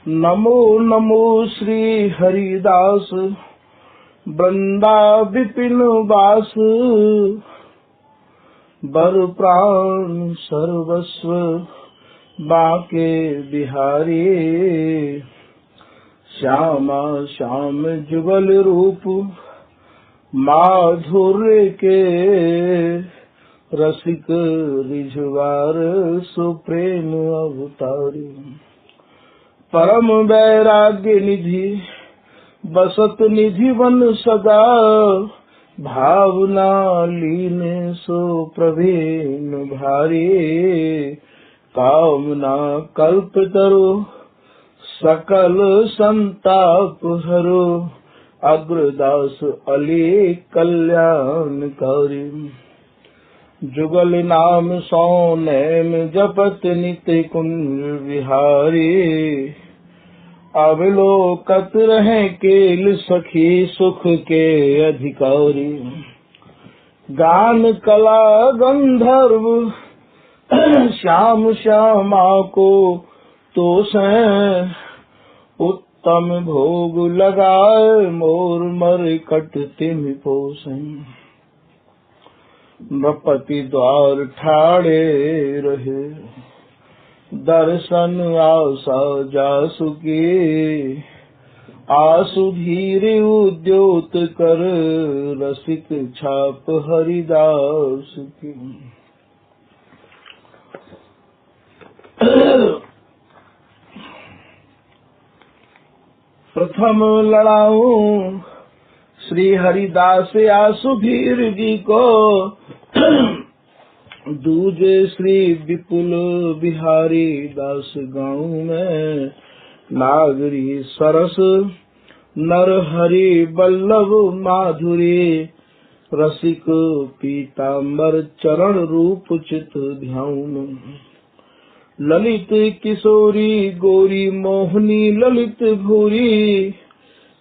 नमो नमो श्री हरिदास वृंदा विपिन वास बर प्राण सर्वस्व बाके बिहारी श्यामा श्याम जुगल रूप माधुर्य के रसिक रिझवार सुप्रेम अवतारी परम वैराग्य निधि बसत निधि वन सदा भावना लीन सो प्रवीण भारी कामना कल्प तरो सकल संताप हरो अग्रदास अली कल्याणकारी जुगल नाम सौनैन जपत नित्य कुंज विहारी अवलोकत रहे केल सखी सुख के अधिकारी गान कला गंधर्व श्याम श्यामा को तो उत्तम भोग लगाए मोर मर कट तिम पोसें नृपति द्वार ठाड़े रहे दर्शन आशा जासु की आसु धीर उद्योत कर रसिक छाप हरिदास की प्रथम लड़ाऊ श्री हरिदास आसु धीर जी को दूजे श्री विपुल बिहारी दास गाँव में नागरी सरस नर हरि बल्लभ माधुरी रसिक पीताम्बर चरण रूप चित ध्यान ललित किशोरी गोरी मोहनी ललित भूरी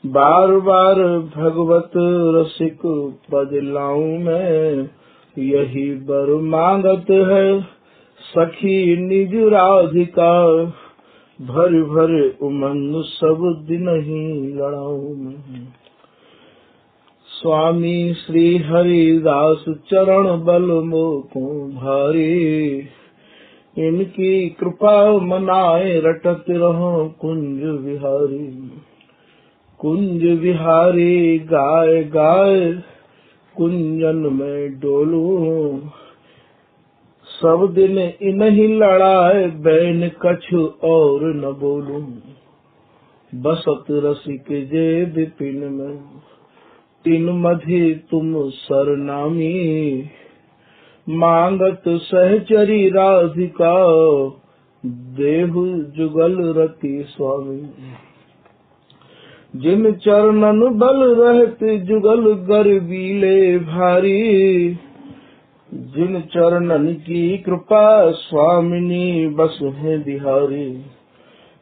बार बार भगवत रसिक पद लाऊं मैं यही बर मांगत है सखी निज राधिका भर भर उमंग सब दिन ही लड़ाऊं मैं स्वामी श्री हरिदास चरण बल मोको भारी इनकी कृपा मनाए रटत रहो कुंज विहारी गाय गाय कुंजन में डोलू सब दिन इन्हीं लड़ाए बैन कछु और न बोलूं बसत रसिक जे विपिन में तीन मधि तुम सरनामी मांगत सहचरी राधिका देहु जुगल रति स्वामी जिन चरणन बल रहते जुगल गरबीले भारी जिन चरणन की कृपा स्वामिनी बस है बिहारी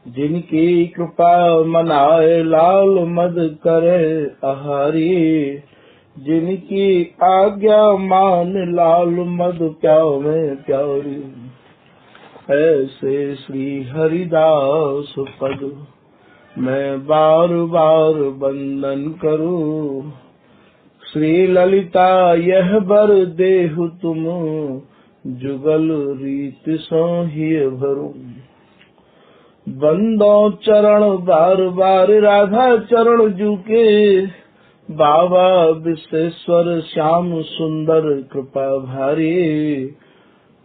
जिनकी कृपा मनाए लाल मद करे आहारी जिनकी आज्ञा मान लाल मद प्यावे प्यारी ऐसे श्री हरिदास पद मैं बार बार वंदन करूं श्री ललिता यह बर देहु तुम जुगल रीत सो ही भरूं बंदो चरण बार बार राधा चरण जुके बाबा विश्वेश्वर श्याम सुंदर कृपा भारी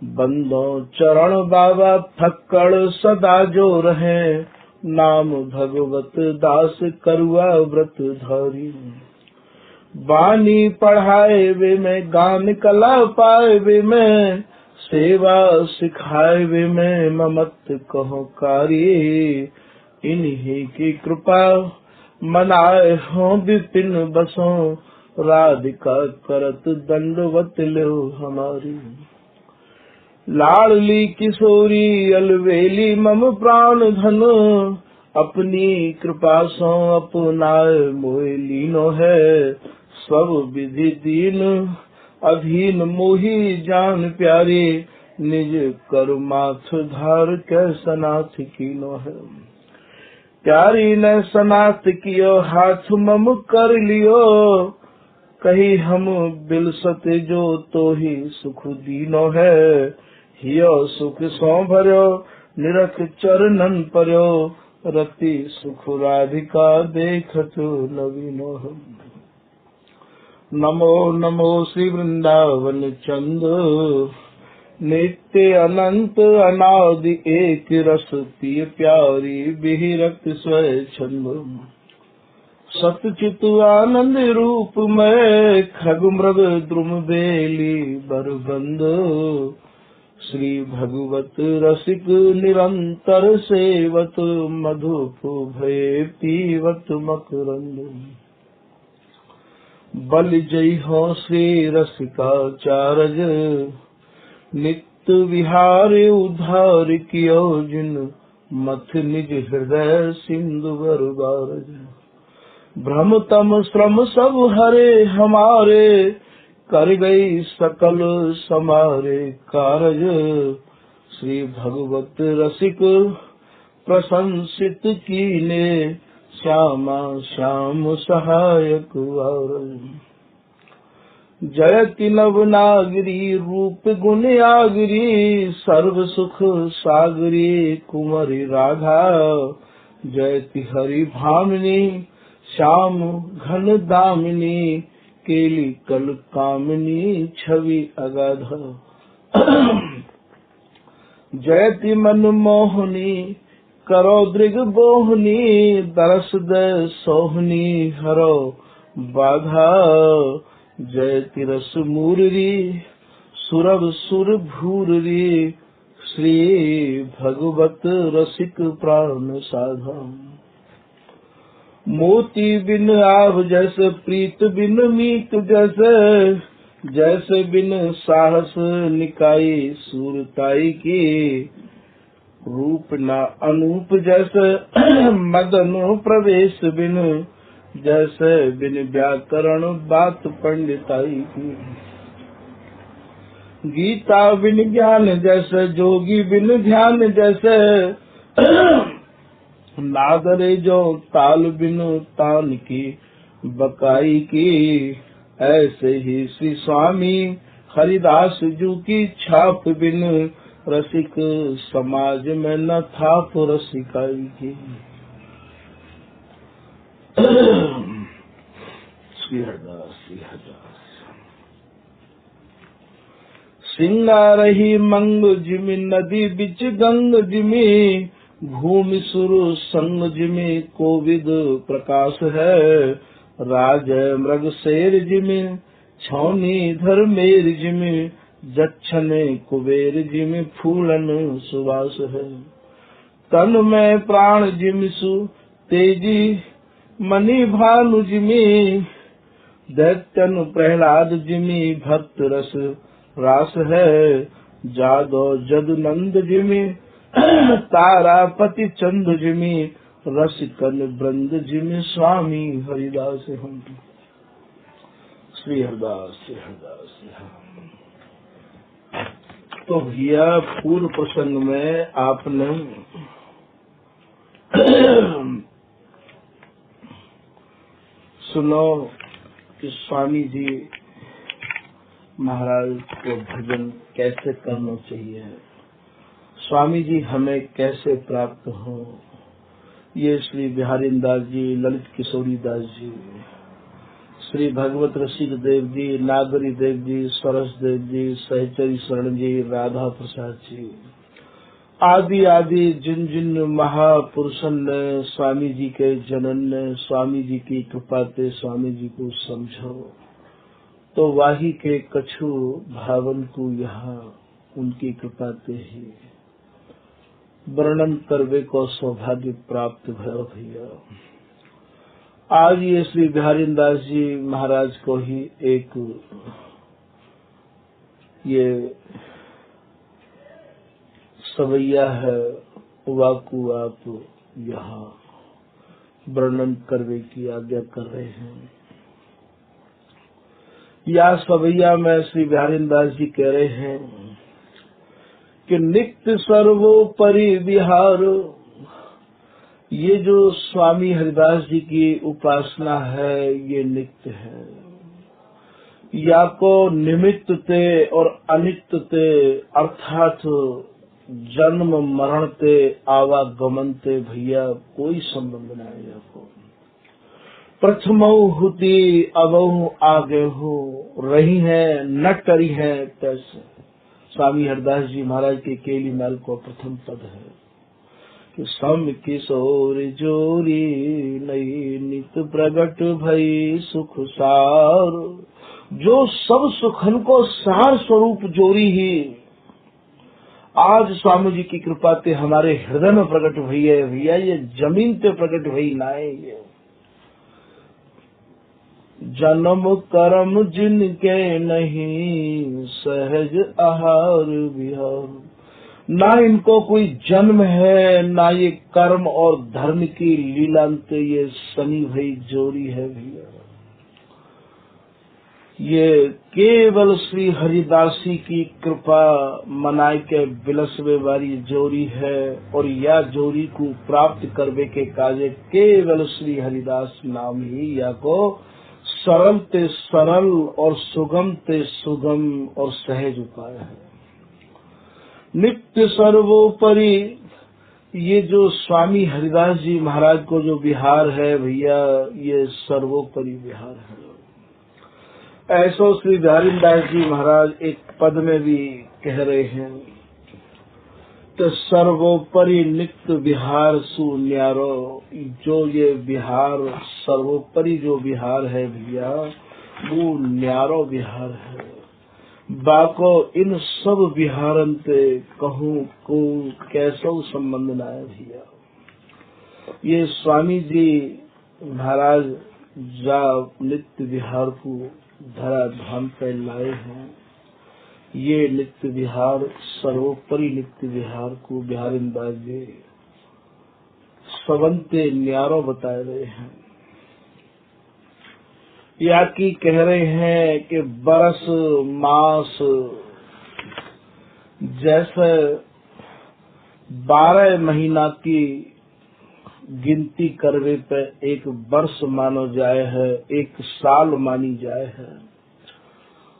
बंदो चरण बाबा थक्कड़ सदा जो रहे नाम भगवत दास करुआ व्रत धारी वाणी पढ़ाए वे में गान कला पाए वे में सेवा सिखाए वे में ममत कहो कारी इन्हीं की कृपा मनाए हो विपिन बसो राधिका करत दंडवत लो हमारी लाडली किशोरी अलवेली मम प्राण धन अपनी कृपा सो अपनाए मोहि लीनो है सब विधि दीन अधीन मोही जान प्यारे निज कर माथ धार कैसा नाथ कीनो है प्यारी ने सनात कियो हाथ मम कर लियो, कही हम बिलसत जो तो ही सुख दीनो है, हियो सुख सो भर्यो निरख चरणन पर्यो, रति सुख राधिका देखत नवीनो है। नमो नमो श्री वृंदावन चंद, नित्य अनंत अनादि एक रस पिय प्यारी बिहिरत स्वय छंद, सतचित आनंद रूप में खग मृग द्रुम बेली बरबंद, श्री भगवत रसिक निरंतर सेवत, मधुप भय पीवत मकरंद, बल जय हो श्री रसिकाचार्य, नित्य विहार उद्धार कियो जिन, मथ निज हृदय सिंधु बरबारज, भ्रम तम श्रम सब हरे हमारे, कर गई सकल समारे कारज, श्री भगवत रसिक प्रशंसित कीने, श्यामा श्याम सहायक वारज, जयति नव नागरी रूप गुण आगरी, सर्व सुख सागरी कुमारी राधा, जयति हरि भामिनी श्याम घन दामिनी, केली कल कामिनी छवि अगाध, जयति मन मोहनी करो दृग बोहनी, दरस दय सोहनी हरो बाधा, जयति रस मूररी सुरभ सुर भूररी, श्री भगवत रसिक प्राण साधा, मोती बिन आभ जैसे प्रीत बिन मीत जैसे, जैसे बिन साहस निकाई सूरताई की, रूप न अनूप जैसे मदन प्रवेश बिन, जैसे बिन व्याकरण बात पंडिताई की, गीता बिन ज्ञान जैसे जोगी बिन ध्यान जैसे, नादरे जो ताल बिन तान की बकाई की, ऐसे ही श्री स्वामी हरिदास जू की छाप बिन, रसिक समाज में न था रसिकाई की। श्री हरदास सिंगारही मंग जिमि नदी बिच गंग जिमि, भूमि सुरु संग जिमि कोविद प्रकाश है, राज मृग शेर जिमि छौनी धर्मेर जिमि, जच्छने कुबेर जिमि फूलन सुवास है, तन में प्राण जिमिसु तेजी मणि भानु जिमि, दैत्यन प्रहलाद जिमि भक्त रस रास है, जादो जदु नंद जिमि तारापति चंद जिमि, रसिकन वृंद जिमि स्वामी हरिदास हम। श्री हरदास श्री हरदास। तो भैया पूर्व प्रसंग में आपने सुनो कि स्वामी जी महाराज को भजन कैसे करना चाहिए, स्वामी जी हमें कैसे प्राप्त हो। ये श्री बिहारी दास जी, ललित किशोरी दास जी, श्री भगवत रसिक देव जी, नागरी देव जी, सरस देव जी, सहचरी शरण जी, राधा प्रसाद जी आदि आदि जिन जिन महापुरुषन ने स्वामी जी के जनन ने स्वामी जी की कृपा से स्वामी जी को समझो, तो वाही के कछु भावन को यहाँ उनकी कृपा से ही वर्णन करवे को सौभाग्य प्राप्त भयो भैया। आज ये श्री बिहारी दास जी महाराज को ही एक ये सवैया है, वाकु आप यहाँ वर्णन करवे की आज्ञा कर रहे हैं। या सवैया में श्री बिहारी दास जी कह रहे हैं कि नित्य सर्वोपरि विहार, ये जो स्वामी हरिदास जी की उपासना है ये नित्य है, या को निमित्त ते और अनित्य ते अर्थात जन्म मरण ते आवागमन ते भैया कोई संबंध नहीं है। को प्रथमऊ हुती अबहु आगे हो रही है न टरी है तैसे। स्वामी हरिदास जी महाराज के केली मैल को प्रथम पद है कि सम किशोर जोरी नई नित प्रगट भई सुख सार। जो सब सुखन को सार स्वरूप जोरी ही आज स्वामी जी की कृपा ते हमारे हृदय में प्रकट हुई है भैया। ये जमीन पे प्रकट हुई ना है। ये जन्म कर्म जिनके नहीं सहज आहार विहार। ना इनको कोई जन्म है ना ये कर्म और धर्म की लीलांत ये सनी भई जोरी है भैया। ये केवल श्री हरिदासी की कृपा मनाए के बिलसवे वाली जोरी है। और यह जोरी को प्राप्त करने के काजे केवल श्री हरिदास नाम ही या को सरल ते सरल और सुगम ते सुगम और सहज उपाय है। नित्य सर्वोपरि ये जो स्वामी हरिदास जी महाराज को जो विहार है भैया ये सर्वोपरि विहार है। ऐसो श्री बिहारीदास जी महाराज एक पद में भी कह रहे हैं तो सर्वोपरि नित्य विहार सुन्यारो। जो ये विहार सर्वोपरि जो विहार है भैया वो न्यारो विहार है। बाको इन सब विहारन ते कहूँ को कैसो संबंध ना है भैया। ये स्वामी जी महाराज जा नित्य विहार को धरा धाम पे लाए हैं। ये नित्य विहार सर्वोपरि नित्य विहार को बिहारीदास जी सबंते न्यारो बता रहे हैं। या की कह रहे हैं कि बरस मास जैसे 12 महीना की गिनती करवे पे एक वर्ष मानो जाए है, एक साल मानी जाए है।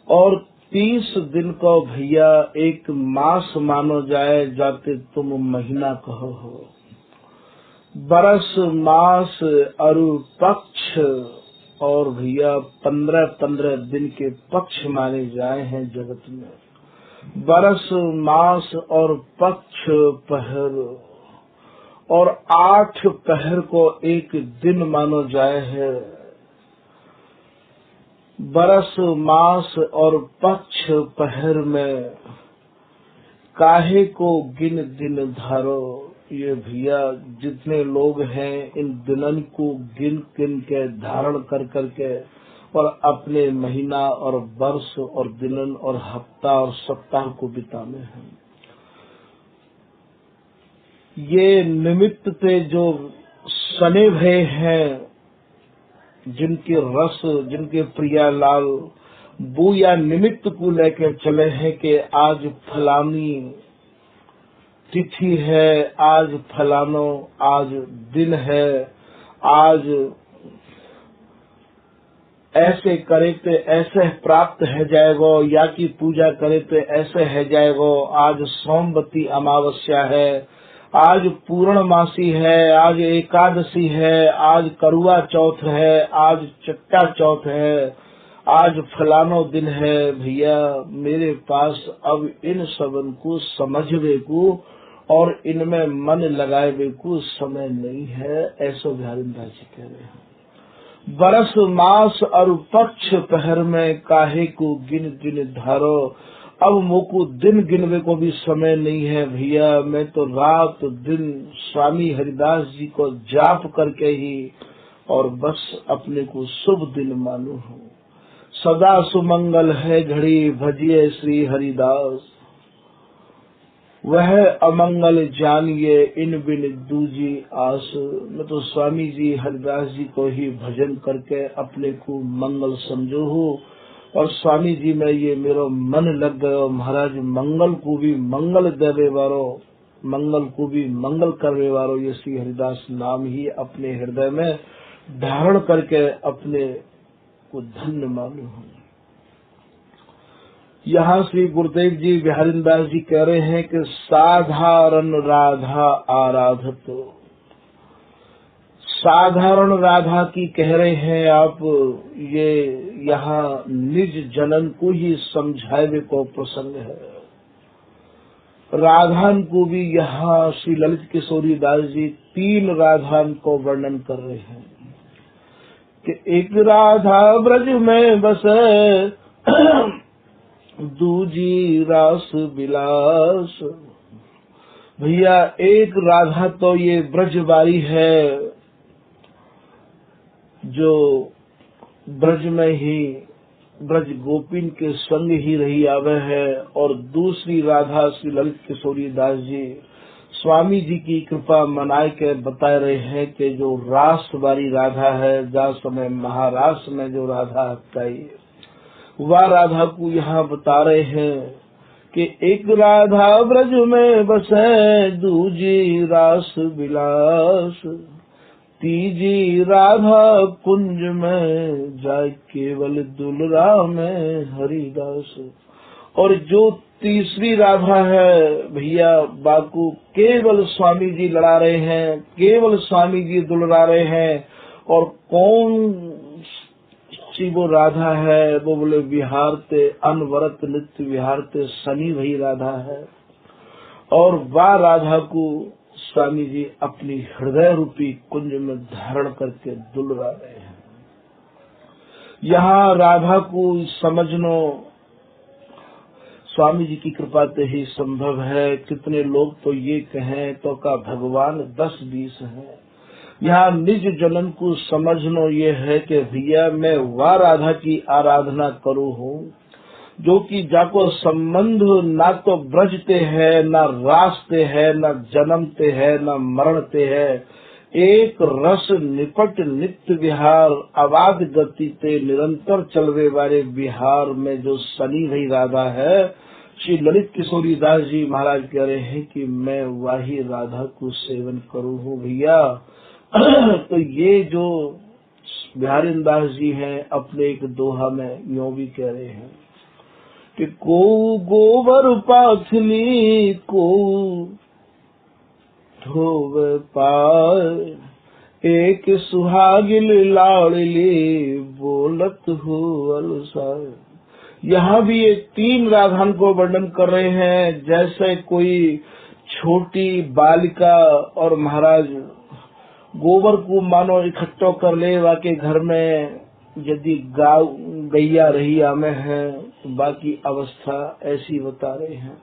और 30 दिन को भैया एक मास मानो जाए जाते तुम महीना कहो हो। बरस मास अरु पक्ष और भैया 15-15 दिन के पक्ष माने जाए हैं जगत में। बरस मास और पक्ष पहर और 8 पहर को एक दिन मानो जाए है। बरस मास और पक्ष पहर में काहे को गिन दिन धारो। ये भैया जितने लोग हैं इन दिनन को गिन गिन के धारण कर करके और अपने महीना और वर्ष और दिनन और हफ्ता और सप्ताह को बिताने हैं। ये निमित्त पे जो सने भय हैं जिनके रस जिनके प्रियालाल वो या निमित्त को लेकर चले हैं कि आज फलानी तिथि है, आज फलानो आज दिन है, आज ऐसे करे तो ऐसे प्राप्त है जाएगो, या की पूजा करे तो ऐसे है जाएगो। आज सोमवती अमावस्या है, आज पूर्णमासी है, आज एकादशी है, आज करुआ चौथ है, आज चट्टा चौथ है, आज फलानो दिन है। भैया मेरे पास अब इन सबन को समझवे को और इनमें मन लगाए को समय नहीं है। ऐसा बिहारीदास जी कह रहे हैं। बरस मास और पक्ष पहर में काहे को गिन गिन धारो। अब मोको दिन गिनवे को भी समय नहीं है भैया। मैं तो रात दिन स्वामी हरिदास जी को जाप करके ही और बस अपने को शुभ दिन मानू हूँ। सदा सुमंगल है घड़ी भजिए श्री हरिदास, वह अमंगल जानिए इन बिन दूजी आस। मैं तो स्वामी जी हरिदास जी को ही भजन करके अपने को मंगल समझो हूँ। और स्वामी जी में ये मेरो मन लग गयो। महाराज मंगल को भी मंगल देवे वारो मंगल को भी मंगल करने वालों ये श्री हरिदास नाम ही अपने हृदय में धारण करके अपने को धन्य मालूम हो। यहाँ श्री गुरुदेव जी बिहारीदास जी कह रहे हैं कि साधारण राधा आराधत। साधारण राधा की कह रहे हैं आप, ये यहाँ निज जनन को ही समझावे को प्रसंग है। राधान को भी यहाँ श्री ललित किशोरी दास जी 3 राधान को वर्णन कर रहे हैं कि एक राधा ब्रज में बसे, दूजी रास विलास। भैया एक राधा तो ये ब्रजवारी है जो ब्रज में ही ब्रज गोपिन के संग ही रही आवे है, और दूसरी राधा श्री ललित किशोरी दास जी स्वामी जी की कृपा मनाए के बता रहे हैं कि जो रास वाली राधा है, जहाँ समय महारास में जो राधा हत्याई, वह राधा को यहाँ बता रहे हैं कि एक राधा ब्रज में बसे, दूजी रास विलास, तीजी राधा कुंज में जाए केवल दुलरा में हरिदास। और जो तीसरी राधा है भैया, बाकू केवल स्वामी जी लड़ा रहे हैं, केवल स्वामी जी दुलरा रहे हैं। और कौन सी वो राधा है? वो बोले विहारते अनवरत नित्य विहारते शनि वही राधा है। और वह राधा को स्वामी जी अपनी हृदय रूपी कुंज में धारण करके दुलरा रहे हैं। यहाँ राधा को समझनो स्वामी जी की कृपा से ही संभव है। कितने लोग तो ये कहें तो का भगवान 10-20 हैं। यहाँ निज जनन को समझनो ये है कि भैया मैं वह राधा की आराधना करूँ हूँ जो कि जाको संबंध ना तो ब्रजते है, ना रास्ते है, ना जन्मते है, ना मरणते है। एक रस निपट नित्य विहार, अबाध गति ते निरंतर चलवे वाले विहार में जो शनि भई राधा है, श्री ललित किशोरी दास जी महाराज कह रहे हैं कि मैं वही राधा को सेवन करूँ हूँ भैया। तो ये जो बिहारी दास जी हैं अपने एक दोहा में यूं भी कह रहे हैं कि को गोबर पाथली को धोवे पाए, एक सुहागिल लाड़ली बोलत हो अलसाए। यहाँ भी ये 3 राधान को वर्णन कर रहे हैं। जैसे कोई छोटी बालिका और महाराज गोबर को मानो इकट्ठो कर ले, वाके घर में यदि गाय गैया रही आमे है, बाकी अवस्था ऐसी बता रहे हैं।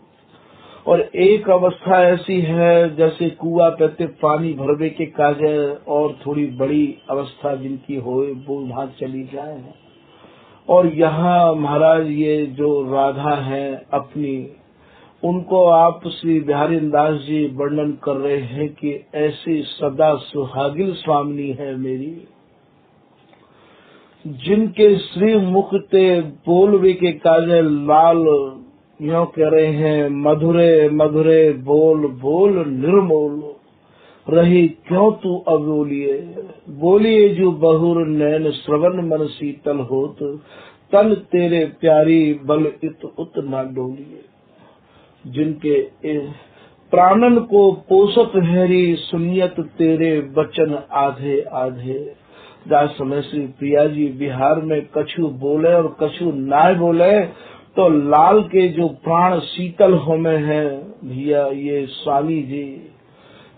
और एक अवस्था ऐसी है जैसे कुआं पे पानी भरवे के काजे, और थोड़ी बड़ी अवस्था जिनकी होए वो वहां चली जाए। और यहाँ महाराज ये जो राधा है अपनी, उनको आप श्री बिहारी दास जी वर्णन कर रहे हैं कि ऐसी सदा सुहागिल स्वामिनी है मेरी, जिनके श्री मुख ते बोलवे के काजे लाल यो कह रहे हैं, मधुरे मधुरे बोल बोल निर्मोल रही क्यों तू अबोलिए, बोलिए जो बहुर नैन श्रवण मन शीतल होत, तन तेरे प्यारी बल इत उत न डोलिए। जिनके प्राणन को पोषत हैरी, सुनियत तेरे वचन आधे आधे। जा समय श्री प्रिया जी बिहार में कछु बोले और कछु ना बोले, तो लाल के जो प्राण शीतल होमे हैं भैया, ये स्वामी जी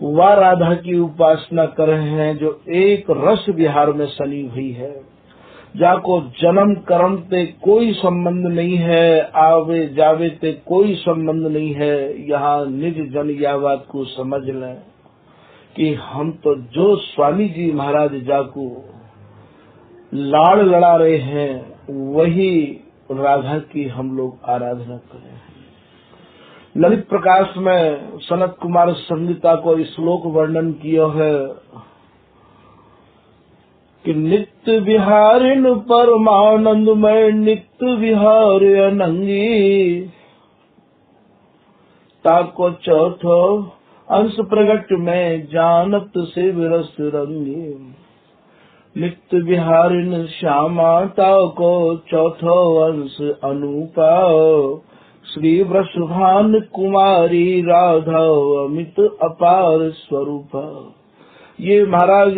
वह राधा की उपासना कर रहे हैं जो एक रस विहार में सनी हुई है, जाको जन्म कर्म ते कोई संबंध नहीं है, आवे जावे ते कोई संबंध नहीं है। यहाँ निज जन यह बात को समझ लें कि हम तो जो स्वामी जी महाराज जाको लाड़ लड़ा रहे हैं, वही राधा की हम लोग आराधना करें। ललित प्रकाश में सनत कुमार संगीता को श्लोक वर्णन किया है कि नित्य विहारिन परमानंदमय, नित्य विहार अनंगी, ताको चौथो अंश प्रगट में जानत से विरस रंगे, नित्य विहारिन श्यामाता को चौथो अंश अनूपा, श्री वृषभान कुमारी राधा अमित अपार स्वरूपा। ये महाराज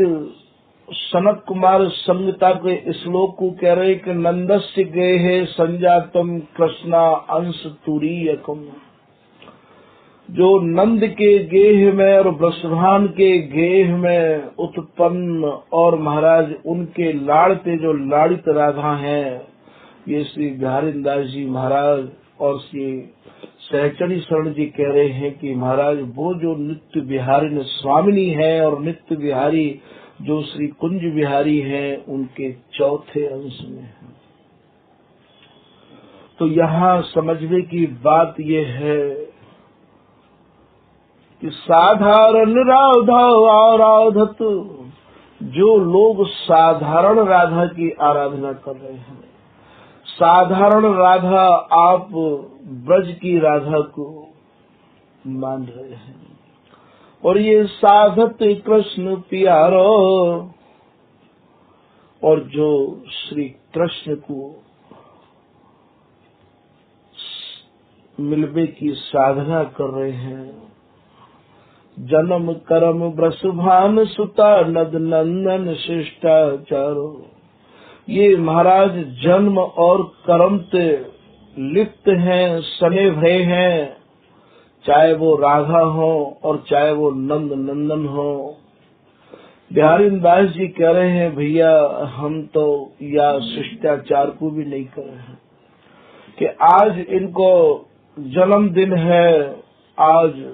सनत कुमार संहिता के श्लोक को कह रहे कि नंदस्य गेहे संजातम कृष्णा अंश तुरीयकम। जो नंद के गेह में और वृषभान के गेह में उत्पन्न और महाराज उनके लाड़ते जो लाड़ित राधा हैं, ये श्री बिहारीदास जी महाराज और श्री सहचरी शरण जी कह रहे हैं कि महाराज वो जो नित्य बिहारी स्वामिनी है और नित्य बिहारी जो श्री कुंज बिहारी हैं, उनके चौथे अंश में है। तो यहाँ समझने की बात ये है कि साधारण राधा आराधत, जो लोग साधारण राधा की आराधना कर रहे हैं, साधारण राधा आप ब्रज की राधा को मान रहे हैं, और ये साधत कृष्ण प्यारो, और जो श्री कृष्ण को मिलवे की साधना कर रहे हैं, जन्म कर्म वृषभान सुता नद नंदन शिष्टाचारो। ये महाराज जन्म और कर्म से लिप्त हैं, सने भय हैं, चाहे वो राधा हो और चाहे वो नंद नंदन हो। बिहारीदास जी कह रहे हैं भैया हम तो या शिष्टाचार को भी नहीं कर रहे हैं कि आज इनको जन्मदिन है, आज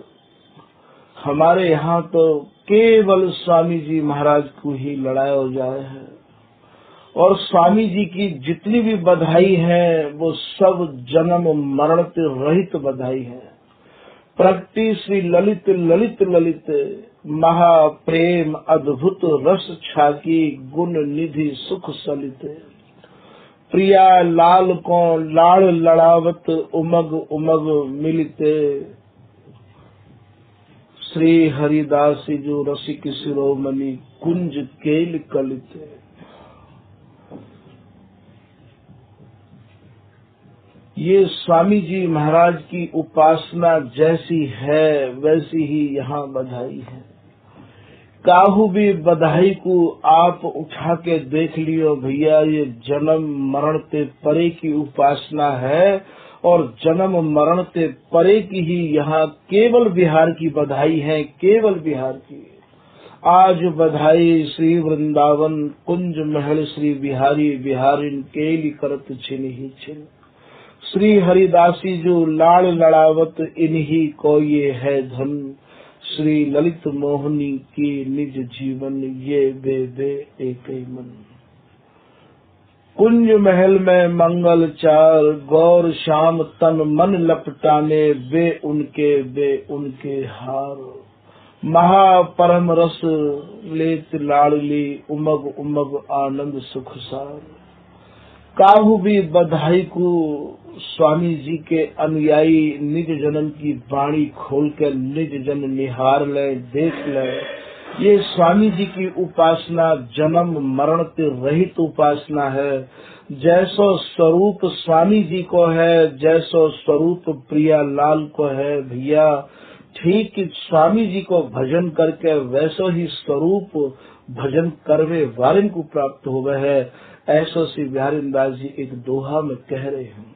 हमारे यहाँ तो केवल स्वामी जी महाराज को ही लड़ाया जाए है, और स्वामी जी की जितनी भी बधाई है वो सब जन्म मरण से रहित बधाई है। प्रगति श्री ललित ललित ललित, महाप्रेम अद्भुत रस छाकी, गुण निधि सुख सलित। प्रिया लाल को लाड़ लड़ावत, उमग उमग मिलते। श्री हरिदास जो रसिक शिरोमणि, कुंज केल कलित। ये स्वामी जी महाराज की उपासना जैसी है वैसी ही यहाँ बधाई है। काहू भी बधाई को आप उठा के देख लियो भैया, ये जन्म मरण ते परे की उपासना है, और जन्म मरण ते परे की ही यहाँ केवल बिहार की बधाई है, केवल बिहार की। आज बधाई श्री वृंदावन कुंज महल, श्री बिहारी बिहारिन केली करत छिन ही छिन। श्री हरिदासी जो लाड़ लड़ावत, इन्हीं को ये है धन। श्री ललित मोहनी की निज जीवन, ये वे एक ही मन। कुंज महल में मंगल चार, गौर श्याम तन मन लपटाने, वे उनके हार। महापरम रस लेत लाडली, उमग उमग आनंद सुख सार। काहू भी बधाई को स्वामी जी के अनुयायी निज जनन की वाणी खोल कर निज जन निहार ले, देख ले। ये स्वामी जी की उपासना जन्म मरण से रहित उपासना है। जैसो स्वरूप स्वामी जी को है, जैसो स्वरूप प्रिया लाल को है भैया, ठीक स्वामी जी को भजन करके वैसो ही स्वरूप भजन करवे वारिन को प्राप्त हो गए है। ऐसो श्री बिहारीदास जी एक दोहा में कह रहे हैं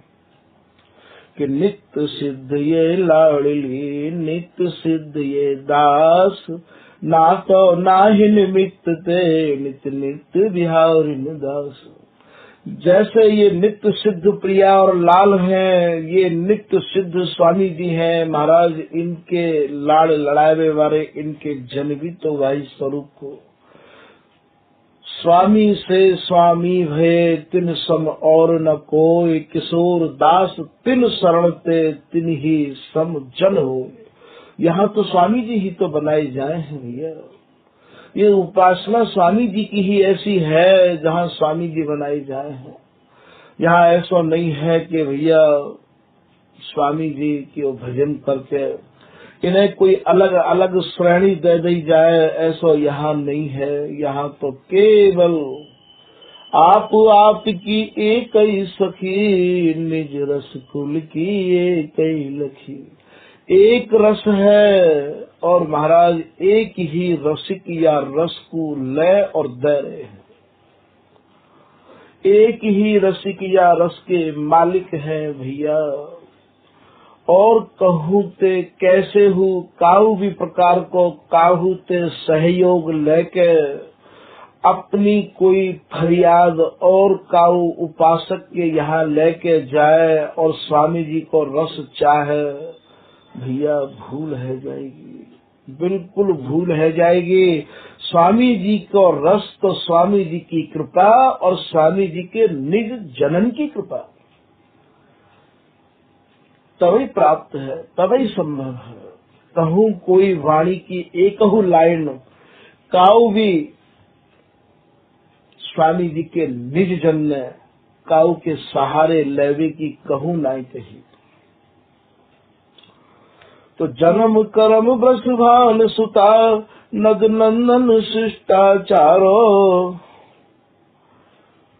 कि नित्य सिद्ध ये लाडली, नित्य सिद्ध ये दास, ना तो नाहि निमित्त ते, नित्य नित्य बिहारीन दास। जैसे ये नित्य सिद्ध प्रिया और लाल हैं, ये नित्य सिद्ध स्वामी जी हैं महाराज, इनके लाड़ लड़ावे वाले इनके जन भी तो वही स्वरूप को। स्वामी से स्वामी भये तिन सम और न कोई, किशोर दास तिन शरण ते तिन ही सम जन हो। यहाँ तो स्वामी जी ही तो बनाए जाए हैं भैया। ये उपासना स्वामी जी की ही ऐसी है जहाँ स्वामी जी बनाए जाए हैं। यहाँ ऐसा नहीं है कि भैया स्वामी जी की भजन करके इन्हें कोई अलग अलग श्रेणी दे दी जाए, ऐसा यहाँ नहीं है। यहाँ तो केवल आपकी एक ही सखी, निज रस कुल की एक ही लखी। एक रस है और महाराज एक ही रसिक या रस को ले और दे रहे हैं। एक ही रसिक या रस के मालिक हैं भैया। और कहूते कैसे हूँ, काहू भी प्रकार को काहूते सहयोग लेके अपनी कोई फरियाद और काऊ उपासक के यहाँ लेके जाए और स्वामी जी को रस चाहे, भैया भूल है जाएगी, बिल्कुल भूल है जाएगी। स्वामी जी को रस तो स्वामी जी की कृपा और स्वामी जी के निज जनन की कृपा तभी प्राप्त है, तभी संभव है। कहूँ कोई वाणी की एकहु लाइन काऊ भी स्वामी जी के निज जन ने काऊ के सहारे लेवे की कहूँ नहीं कही। तो जन्म कर्म वृषभान सुता, नद नंदन शिष्टाचारो।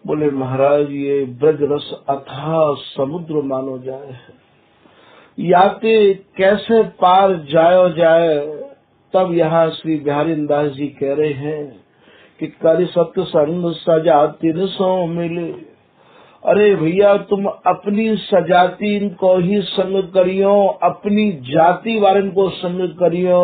बोले महाराज ये ब्रज रस अथाह समुद्र मानो जाए, याते कैसे पार जायो जाए। तब यहाँ श्री बिहारी दास जी कह रहे हैं कि कर सत्संग सजा तिन सो मिले। अरे भैया तुम अपनी सजाती को ही संग करियो, अपनी जाति वाले को संग करियो।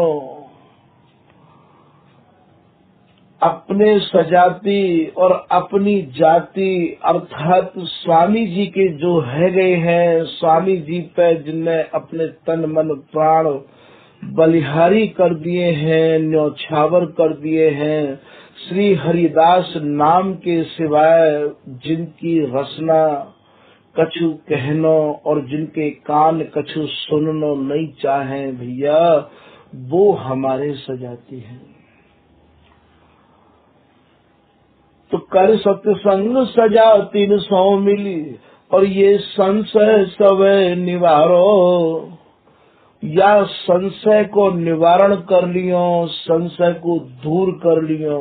अपने सजाती और अपनी जाति अर्थात स्वामी जी के जो है गए हैं, स्वामी जी पे जिनने अपने तन मन प्राण बलिहारी कर दिए हैं, न्यौछावर कर दिए हैं। श्री हरिदास नाम के सिवाय जिनकी रचना कछु कहनो और जिनके कान कछु सुननो नहीं चाहे भैया, वो हमारे सजाती हैं। तो कर सत्संग सजा 300 मिली, और ये संशय सब निवारो। या संशय को निवारण कर लियो, संशय को दूर कर लियो।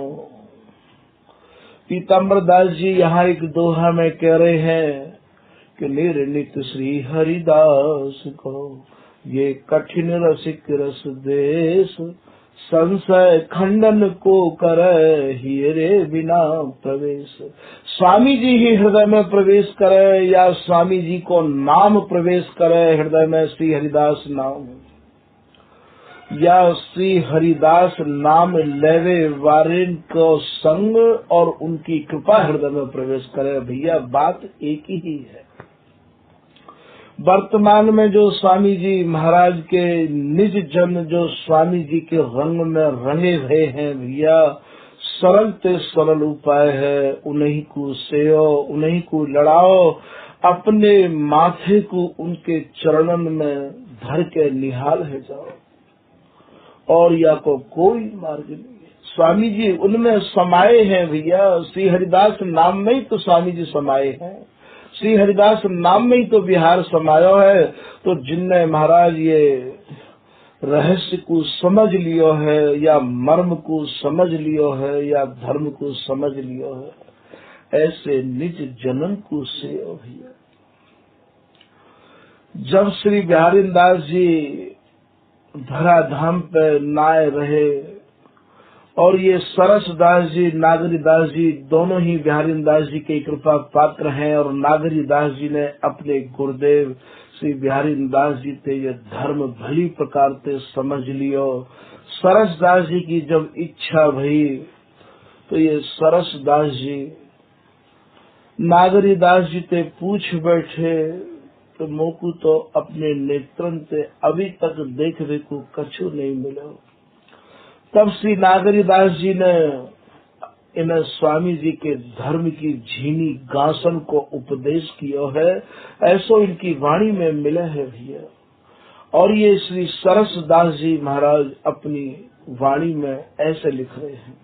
पीताम्बर दास जी यहाँ एक दोहा में कह रहे हैं कि निर्णित श्री हरिदास को ये कठिन रसिक रस देश, संशय खंडन को करे हीरे बिना प्रवेश। स्वामी जी ही हृदय में प्रवेश करे या स्वामी जी को नाम प्रवेश करे हृदय में, श्री हरिदास नाम, या श्री हरिदास नाम लेवे वारिन को संग और उनकी कृपा हृदय में प्रवेश करे। भैया बात एक ही है। वर्तमान में जो स्वामी जी महाराज के निज जन जो स्वामी जी के रंग में रंगे हुए हैं भैया, सरल ते सरल उपाय है, उन्हीं को सेओ, उन्हीं को लड़ाओ, अपने माथे को उनके चरणन में धर के निहाल है जाओ, और या को कोई मार्ग नहीं है। स्वामी जी उनमें समाये हैं भैया। श्री हरिदास नाम में ही तो स्वामी जी समाये हैं, श्री हरिदास नाम में ही तो बिहार समायो है। तो जिनने महाराज ये रहस्य को समझ लियो है या मर्म को समझ लियो है या धर्म को समझ लियो है, ऐसे निज जनन को सेओ भैया। जब श्री बिहारी दास जी धराधाम पे नाय रहे और ये सरस दास जी, नागरी दास जी दोनों ही बिहारी दास जी के कृपा पात्र हैं, और नागरी दास जी ने अपने गुरुदेव श्री बिहारी दास जी ते ये धर्म भली प्रकार से समझ लियो। सरस दास जी की जब इच्छा भई तो ये सरस दास जी नागरी दास जी ते पूछ बैठे तो मोकू तो अपने नेत्रन से अभी तक देखने को कछु नहीं मिला। तब श्री नागरी दास जी ने इन्हें स्वामी जी के धर्म की झीनी गासन को उपदेश किया है, ऐसो इनकी वाणी में मिला है भैया। और ये श्री सरस दास जी महाराज अपनी वाणी में ऐसे लिख रहे हैं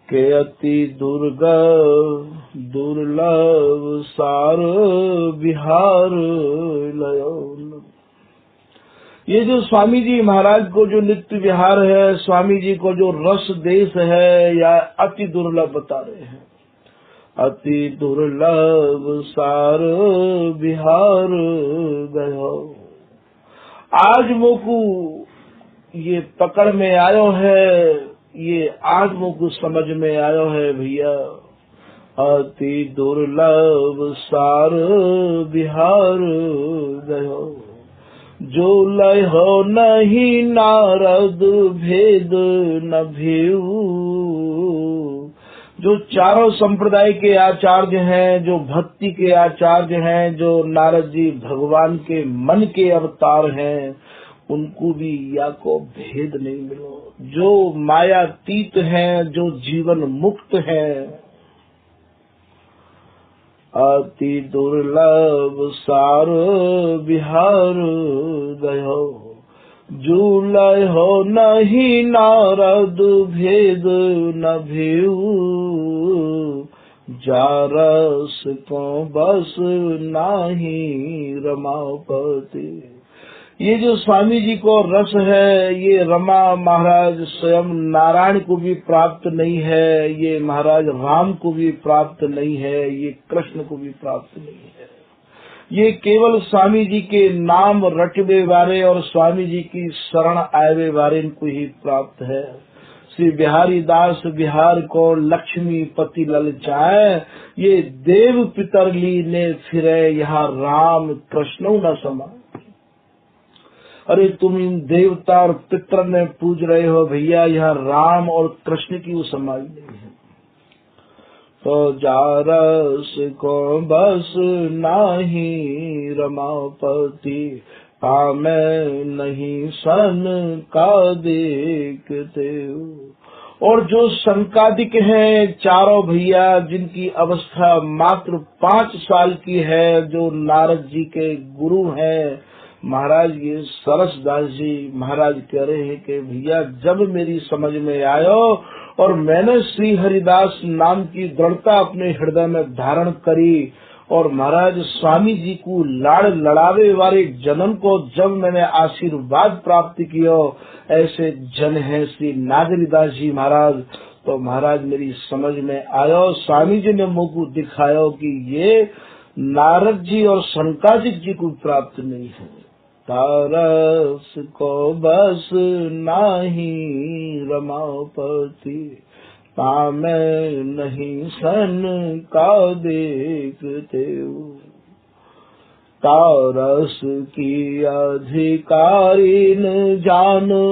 के अति दुर्लभ सार बिहार लयो, ये जो स्वामी जी महाराज को जो नित्य विहार है, स्वामी जी को जो रस देश है, या अति दुर्लभ बता रहे हैं। अति दुर्लभ सार बिहार गयो, आज मोकू ये पकड़ में आयो है, ये आज मोकू समझ में आयो है भैया। अति दुर्लभ सार बिहार गयो, जो लय हो नहीं नारद भेद न भेऊ। जो चारों संप्रदाय के आचार्य हैं, जो भक्ति के आचार्य हैं, जो नारद जी भगवान के मन के अवतार हैं, उनको भी या को भेद नहीं मिलो। जो मायातीत हैं, जो जीवन मुक्त हैं, अति दुर्लभ सार बिहार गयो, जो लय हो नहीं नारद भेद न भेऊ। जा रस को बस नाही रमापति। ये जो स्वामी जी को रस है, ये रमा महाराज स्वयं नारायण को भी प्राप्त नहीं है, ये महाराज राम को भी प्राप्त नहीं है, ये कृष्ण को भी प्राप्त नहीं है। ये केवल स्वामी जी के नाम रटवे वाले और स्वामी जी की शरण आवे वाले इनको ही प्राप्त है। श्री बिहारी दास बिहार को लक्ष्मी पति ललचाए, ये देव पितर लीने फिरे, यहाँ राम कृष्ण न समा। अरे तुम इन देवता और पितर ने पूज रहे हो भैया, यहाँ राम और कृष्ण की वो समाज नहीं है। तो जा रस को बस नाही रमापति, पामे नहीं सन का देखते। और जो शंकादिक हैं चारों भैया, जिनकी अवस्था मात्र 5 साल की है, जो नारद जी के गुरु हैं महाराज, ये सरसदास जी महाराज कह रहे हैं कि भैया जब मेरी समझ में आयो और मैंने श्री हरिदास नाम की दृढ़ता अपने हृदय में धारण करी, और महाराज स्वामी जी को लाड़ लड़ावे वाले जनन को जब मैंने आशीर्वाद प्राप्त किया, ऐसे जन है श्री नागरीदास जी महाराज, तो महाराज मेरी समझ में आयो। स्वामी जी ने मुझको दिखायो कि ये नारद जी और शंकादिक जी को प्राप्त नहीं है। तारस को बस नाही रमापति, पामे नहीं सन का देखते। तारस की अधिकारी न जानो,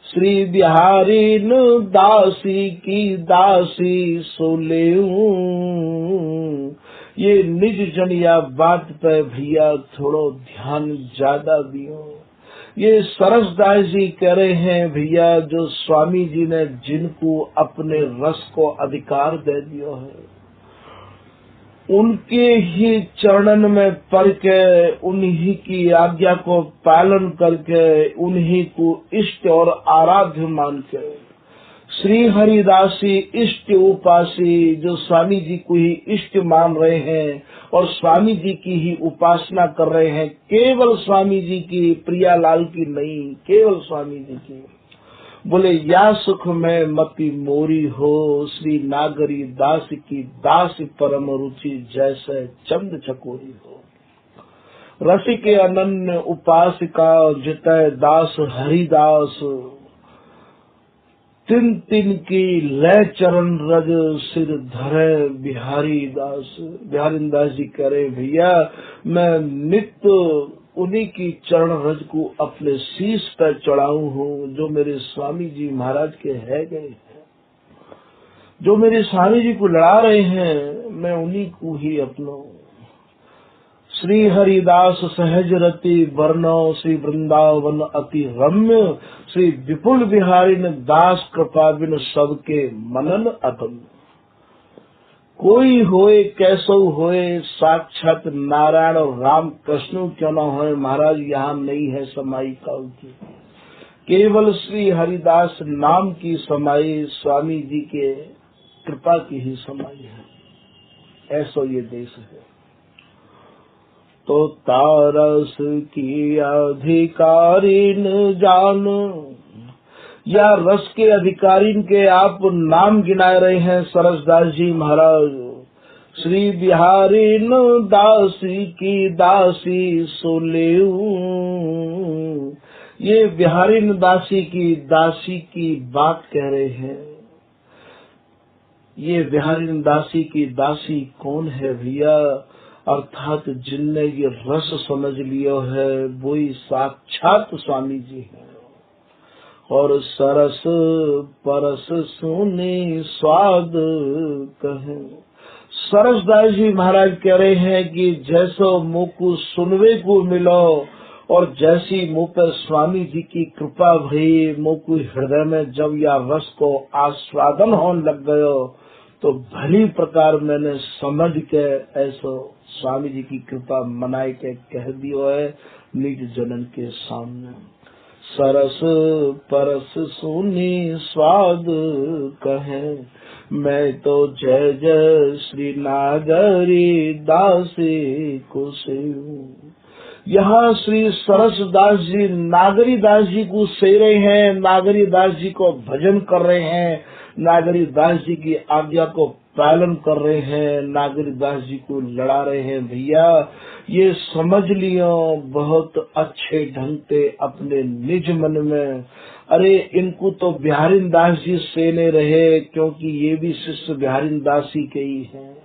श्री बिहारी न दासी की दासी सोलेऊ। ये निज जनिया बात पे भैया थोड़ो ध्यान ज्यादा दियो। ये सरसदास जी कह रहे हैं भैया, जो स्वामी जी ने जिनको अपने रस को अधिकार दे दियो है, उनके ही चरणन में पड़ के, उन्हीं की आज्ञा को पालन करके, उन्हीं को इष्ट और आराध्य मान के, श्री हरिदासी इष्ट उपासी, जो स्वामी जी को ही इष्ट मान रहे हैं और स्वामी जी की ही उपासना कर रहे हैं, केवल स्वामी जी की, प्रियालाल की नहीं, केवल स्वामी जी की। बोले या सुख में मति मोरी हो, श्री नागरी दास की दास परम रुचि, जैसे चंद चकोरी हो। रसिक अनन्य उपासिका, जितय दास हरिदास, तिन तिन की लय चरण रज, सिर धरे बिहारी दास। बिहारी दास जी कह रहे भैया, मैं नित्य उन्हीं की चरण रज को अपने शीश पर चढ़ाऊ हूँ, जो मेरे स्वामी जी महाराज के है गए हैं, जो मेरे स्वामी जी को लड़ा रहे हैं, मैं उन्हीं को ही अपनाऊं। श्री हरिदास सहज रति वर्णो, श्री वृंदावन अति रम्य, श्री विपुल बिहारी न दास कृपा बिन सबके मनन अदम्य। कोई होए कैसो होए, साक्षात नारायण और राम कृष्ण क्यों न होए, महाराज यहाँ नहीं है समाई काल की, केवल श्री हरिदास नाम की समाई, स्वामी जी के कृपा की ही समाई है। ऐसा ये देश है। तो तारस की अधिकारी न जान। या रस के अधिकारी के आप नाम गिना रहे हैं सरसदास जी महाराज। श्री बिहारी न दासी की दासी सोलेऊ। ये बिहारी न दासी की बात कह रहे हैं। ये बिहारी न दासी की दासी कौन है भैया? अर्थात जिनने ये रस समझ लियो है वही साक्षात स्वामी जी हैं। और सरस परस सुनी स्वाद कहे। सरसदास जी महाराज कह रहे हैं कि जैसो मुँह को सुनवे को मिलो और जैसी मुँह पर स्वामी जी की कृपा भई, मुँह को हृदय में जब या रस को आस्वादन होने लग गयो तो भली प्रकार मैंने समझ के ऐसो स्वामी जी की कृपा मनाए के कह दियो है निज जनन के सामने। सरस परस सुनी स्वाद कहे, मैं तो जय जय श्री नागरी दासी को सेऊ। यहाँ श्री सरसदास जी नागरी दास जी को से रहे हैं, नागरी दास जी को भजन कर रहे हैं, नागरी दास जी की आज्ञा को पालन कर रहे हैं, नागरी दास जी को लड़ा रहे हैं। भैया ये समझ लियो बहुत अच्छे ढंग से अपने निज मन में। अरे इनको तो बिहारी दास जी सेने रहे, क्योंकि ये भी शिष्य बिहारी दास ही के ही हैं।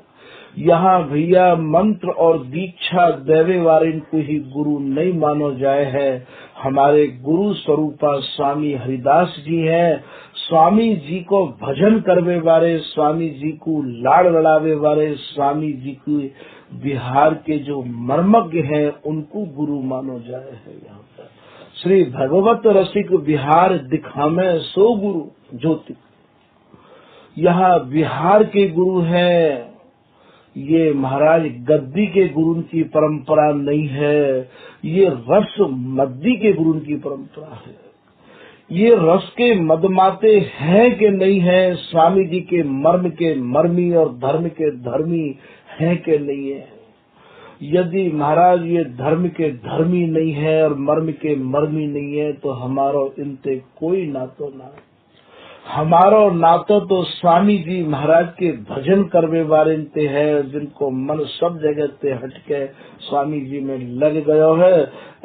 यहाँ भैया मंत्र और दीक्षा देवे वाले को ही गुरु नहीं मानो जाए है। हमारे गुरु स्वरूपा स्वामी हरिदास जी हैं। स्वामी जी को भजन करवे वाले, स्वामी जी को लाड़ लड़ावे वाले, स्वामी जी को बिहार के जो मर्मज्ञ हैं उनको गुरु मानो जाए है। यहाँ पर श्री भगवत रसिक बिहार दिखामे सो गुरु ज्योति। यहाँ बिहार के गुरु हैं। ये महाराज गद्दी के गुरु की परंपरा नहीं है, ये रस मद्दी के गुरु की परंपरा है। ये रस के मदमाते हैं कि नहीं है, स्वामी जी के मर्म के मर्मी और धर्म के धर्मी हैं कि नहीं है। यदि महाराज ये धर्म के धर्मी नहीं है और मर्म के मर्मी नहीं है तो हमारो इनसे कोई नातो ना। हमारो नातो तो स्वामी जी महाराज के भजन करवे वाले ते है, जिनको मन सब जगह ते हटके स्वामी जी में लग गयो है।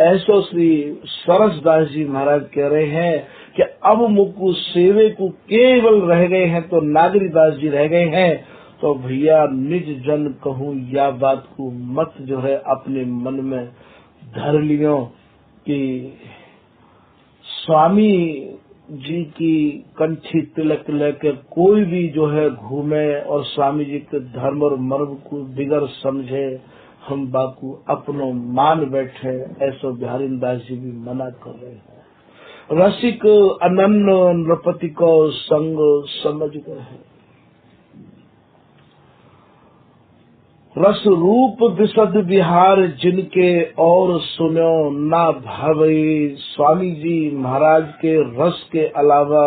ऐसो श्री सरसदास जी महाराज कह रहे हैं कि अब मुकु सेवे को केवल रह गए हैं तो नागरी दास जी रह गए हैं। तो भैया निज जन कहूँ या बात को मत जो है अपने मन में धर लियो कि स्वामी जी की कंठी तिलक लेकर कोई भी जो है घूमे और स्वामी जी के धर्म और मर्म को बिगड़ समझे, हम बाकू अपनो मान बैठे, ऐसा बिहारी दास जी भी मना कर रहे हैं। रसिक अनन्य नृपति को संग समझ गए हैं। रस रूप विशद बिहार जिनके और सुनो ना भावई। स्वामी जी महाराज के रस के अलावा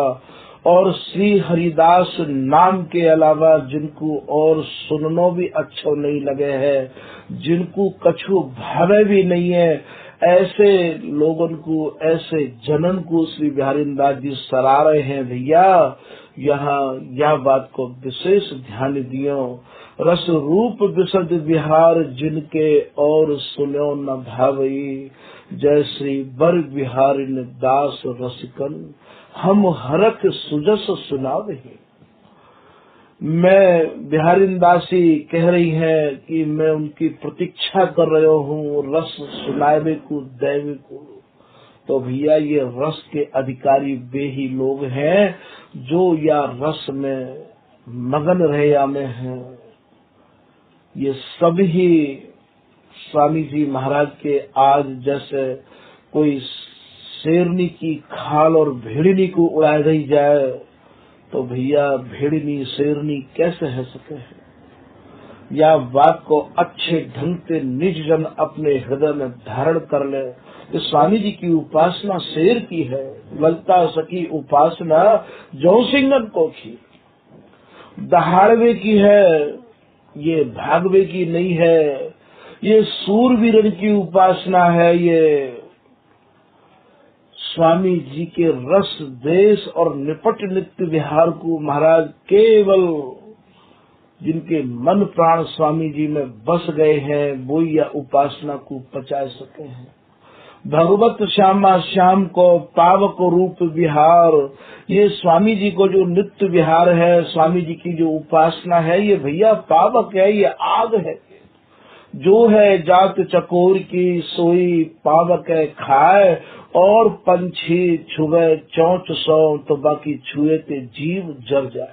और श्री हरिदास नाम के अलावा जिनको और सुननो भी अच्छा नहीं लगे है, जिनको कछु भावे भी नहीं है, ऐसे लोगों को, ऐसे जनन को श्री बिहारी दास जी सराह रहे हैं। भैया यहाँ यह बात को विशेष ध्यान दियो। रस रूप विशद बिहार जिनके और सुनो न भावई। जय श्री बर बिहारी दास रसिकन हम हरख सुजस सुनावे। मैं बिहारी दासी कह रही है कि मैं उनकी प्रतीक्षा कर रहा हूँ रस सुनावे को देवे को। तो भैया ये रस के अधिकारी वे ही लोग हैं जो या रस में मगन रहया में हैं। ये सभी स्वामी जी महाराज के आज जैसे कोई शेरनी की खाल और भेड़नी को उड़ा दी जाए तो भैया भेड़नी शेरनी कैसे है सके है। या बात को अच्छे ढंग से निज जन अपने हृदय में धारण कर ले। तो स्वामी जी की उपासना शेर की है, ललता सकी उपासना जौसिंगन को की, दहाड़वे की है, ये भागवे की नहीं है। ये सूरवीरन की उपासना है। ये स्वामी जी के रस देश और निपट नित्य विहार को महाराज केवल जिनके मन प्राण स्वामी जी में बस गए हैं वो या उपासना को पचा सके हैं। भगवत श्यामा श्याम को पावक रूप विहार, ये स्वामी जी को जो नित्य विहार है, स्वामी जी की जो उपासना है, ये भैया पावक है, ये आग है। जो है जात चकोर की सोई पावक है खाए, और पंछी छुए चौंच सौ तो बाकी छुए ते जीव जल जाए।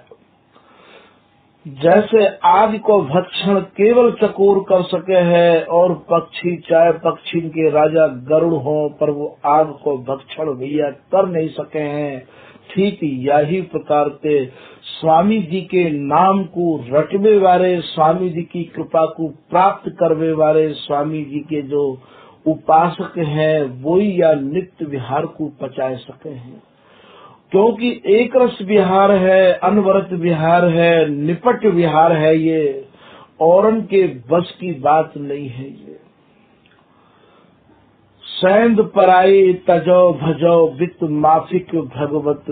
जैसे आग को भक्षण केवल चकोर कर सके हैं, और पक्षी चाहे पक्षी के राजा गरुड़ हो पर वो आग को भक्षण भैया कर नहीं सके हैं, ठीक यही प्रकार से स्वामी जी के नाम को रटने वाले, स्वामी जी की कृपा को प्राप्त करने वाले स्वामी जी के जो उपासक हैं वही या नित्य विहार को पचा सके हैं। क्योंकि एक रस विहार है, अनवरत विहार है, निपट विहार है, ये औरन के बस की बात नहीं है। ये सैंद पराई तजो भजो वित्त माफिक भगवत,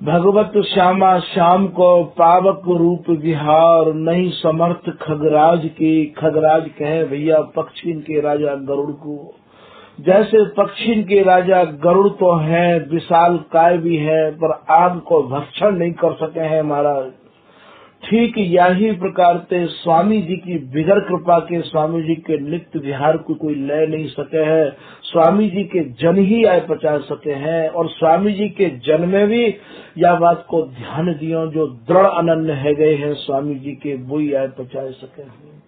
भगवत श्यामा श्याम को पावक रूप विहार, नहीं समर्थ खगराज की। खगराज कहे भैया पक्षी के राजा गरुड़ को। जैसे पक्षी के राजा गरुड़ तो हैं, विशाल काय भी है, पर आग को भक्षण नहीं कर सके हैं महाराज। ठीक यही प्रकार से स्वामी जी की बिगर कृपा के स्वामी जी के नित्य विहार को कोई ले नहीं सके है। स्वामी जी के जन ही आए पचा सके हैं, और स्वामी जी के जन में भी यह बात को ध्यान दियो जो दृढ़ अनन्य है गए हैं स्वामी जी के, वो ही आए पचा सके हैं।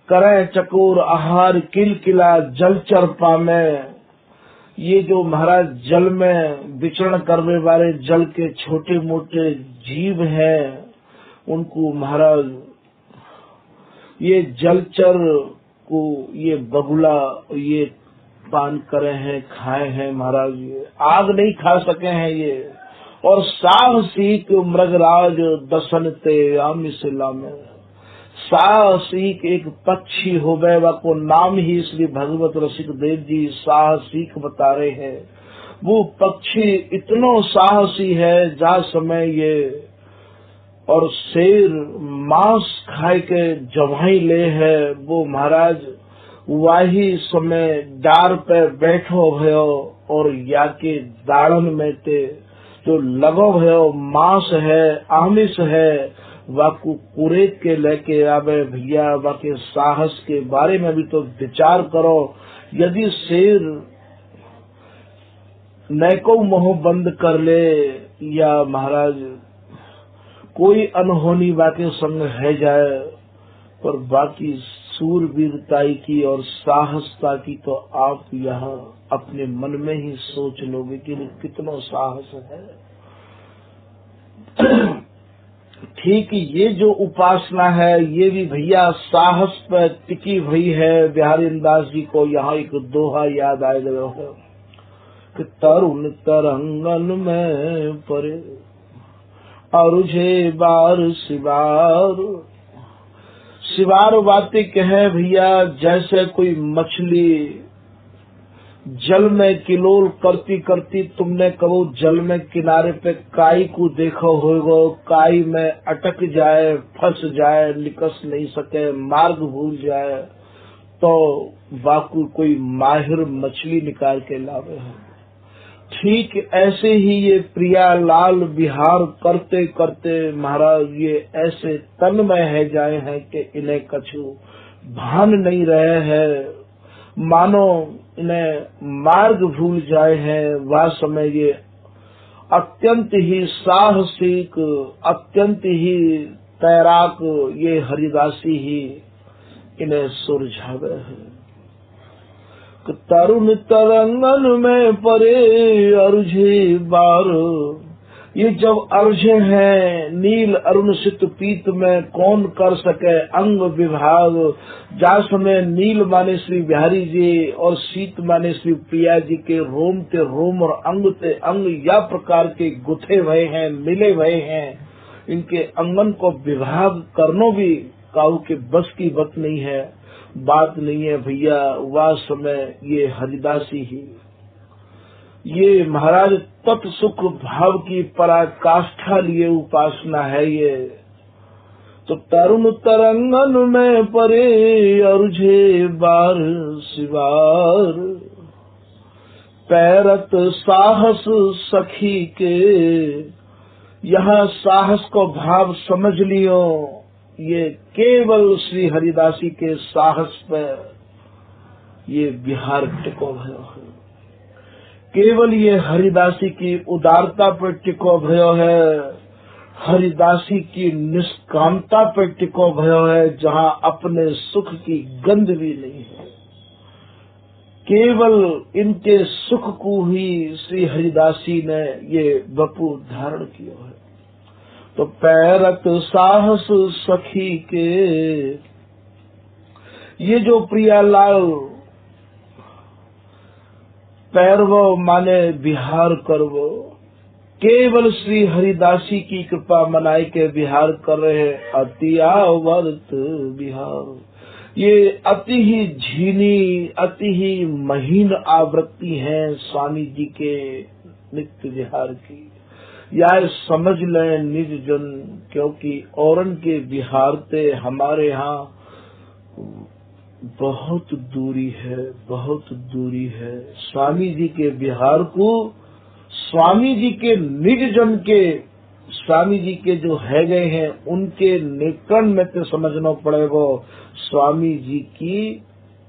करें चकोर आहार किलकिला जलचर पामे, ये जो महाराज जल में विचरण करने वाले जल के छोटे मोटे जीव हैं, उनको महाराज ये जलचर को ये बगुला ये पान करे हैं, खाए हैं महाराज। ये आग नहीं खा सके हैं ये। और साहसिक मृगराज दसनते आमिशिला में, साहसिक एक पक्षी हो गए, को नाम ही इसलिए भगवत रसिक देव जी साहसिक बता रहे हैं। वो पक्षी इतना साहसी है जा समय ये, और शेर मांस खाए के जवाई ले है, वो महाराज वही समय डार पे बैठो भयो, और या के दाड़न में ते जो लगो भयो मांस है आमिष है, वाकु कुरेत के लेके आवे भैया। वाके साहस के बारे में भी तो विचार करो। यदि शेर नैको मोह बंद कर ले, या महाराज कोई अनहोनी वाके संग है जाए, पर बाकी सूरवीरताई की और साहसता की तो आप यहाँ अपने मन में ही सोच लोगे कि कितना साहस है। ठीक ये जो उपासना है ये भी भैया साहस पर टिकी हुई है। बिहारी दास जी को यहाँ एक दोहा याद आए गए हो कि तरुण तरंगन में परे अरुझे बार शिवार। शिवार बातें कहे भैया, जैसे कोई मछली जल में किलोल करती करती तुमने कबो जल में किनारे पे काई को देखो होगा, काई में अटक जाए, फंस जाए, निकस नहीं सके, मार्ग भूल जाए, तो बाकू कोई माहिर मछली निकाल के लावे है। ठीक ऐसे ही ये प्रियालाल विहार करते करते महाराज ये ऐसे तन्मय है जाए हैं कि इन्हें कछु भान नहीं रहे हैं, मानो इन्हें मार्ग भूल जाए हैं। वह समय ये अत्यंत ही साहसिक, अत्यंत ही तैराक ये हरिदासी ही इन्हें सुरझावे है। तरुण तरंगन में परे अर्झे बार, ये जब अर्झे हैं नील अरुण सित पीत में कौन कर सके अंग विभाग। जास में नील माने श्री बिहारी जी और शीत माने श्री प्रिया जी के रोम ते रोम और अंग ते अंग या प्रकार के गुथे हुए हैं, मिले हुए हैं। इनके अंगन को विभाग करनो भी काऊ के बस की बात नहीं है भैया। वह समय ये हरिदासी ही, ये महाराज तत्सुख भाव की पराकाष्ठा लिए उपासना है ये। तो तरुण तरंगन में परे अरुझे बार सिवार, पैरत साहस सखी के, यहाँ साहस को भाव समझ लियो। ये केवल श्री हरिदासी के साहस पर ये बिहार टिको भयो है, केवल ये हरिदासी की उदारता पर टिको भयो है, हरिदासी की निष्कामता पर टिको भयो है, जहाँ अपने सुख की गंध भी नहीं है। केवल इनके सुख को ही श्री हरिदासी ने ये वपु धारण किया है। तो पैरत साहस सखी के, ये जो प्रियालाल पैरवो माने बिहार करवो, केवल श्री हरिदासी की कृपा मनाई के बिहार कर रहे हैं। अति आवर्त बिहार, ये अति ही झीनी अति ही महीन आवृत्ति है स्वामी जी के नित्य विहार की। यह समझ लें निज जन, क्योंकि औरन के बिहार ते हमारे यहाँ बहुत दूरी है, बहुत दूरी है। स्वामी जी के बिहार को स्वामी जी के निज जन के, स्वामी जी के जो है गए हैं उनके निकट में तो समझना पड़ेगा, स्वामी जी की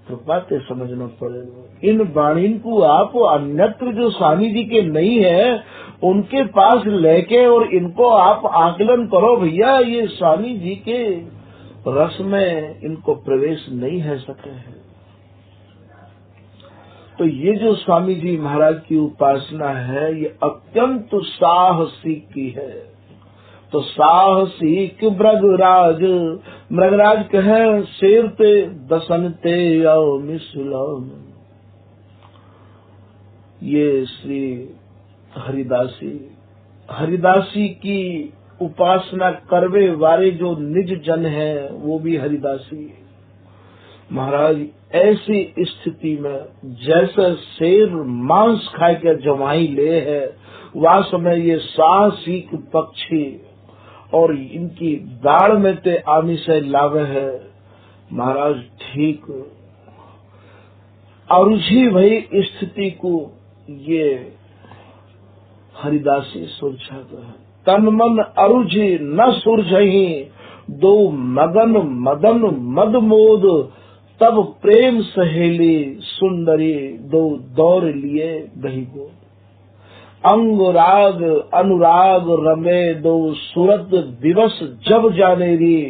कृपा से समझना पड़ेगा। इन वाणीन को आप अन्यत्र जो स्वामी जी के नहीं है उनके पास लेके और इनको आप आकलन करो भैया, ये स्वामी जी के रस में इनको प्रवेश नहीं है सके है। तो ये जो स्वामी जी महाराज की उपासना है ये अत्यंत साहसिक की है। तो साहसिक मृगराज, मृगराज कहे शेर ते दसन ते आओ मिसलाम। ये श्री हरिदासी की उपासना करवे वाले जो निज जन है वो भी हरिदासी। महाराज ऐसी स्थिति में जैसे शेर मांस खाए के जमाई ले है, वह समय ये साहसिक पक्षी और इनकी दाढ़ में ते आमिष लावे है। महाराज ठीक अरुझी भई स्थिति को ये हरिदासी सुरझाता है। तन मन अरुझी न सुरझही, दो मगन मदन मद मोद, तब प्रेम सहेली सुंदरी, दो दौर लिए दही गो। अंग राग अनुराग रमे, दो सूरत दिवस जब जानेरी,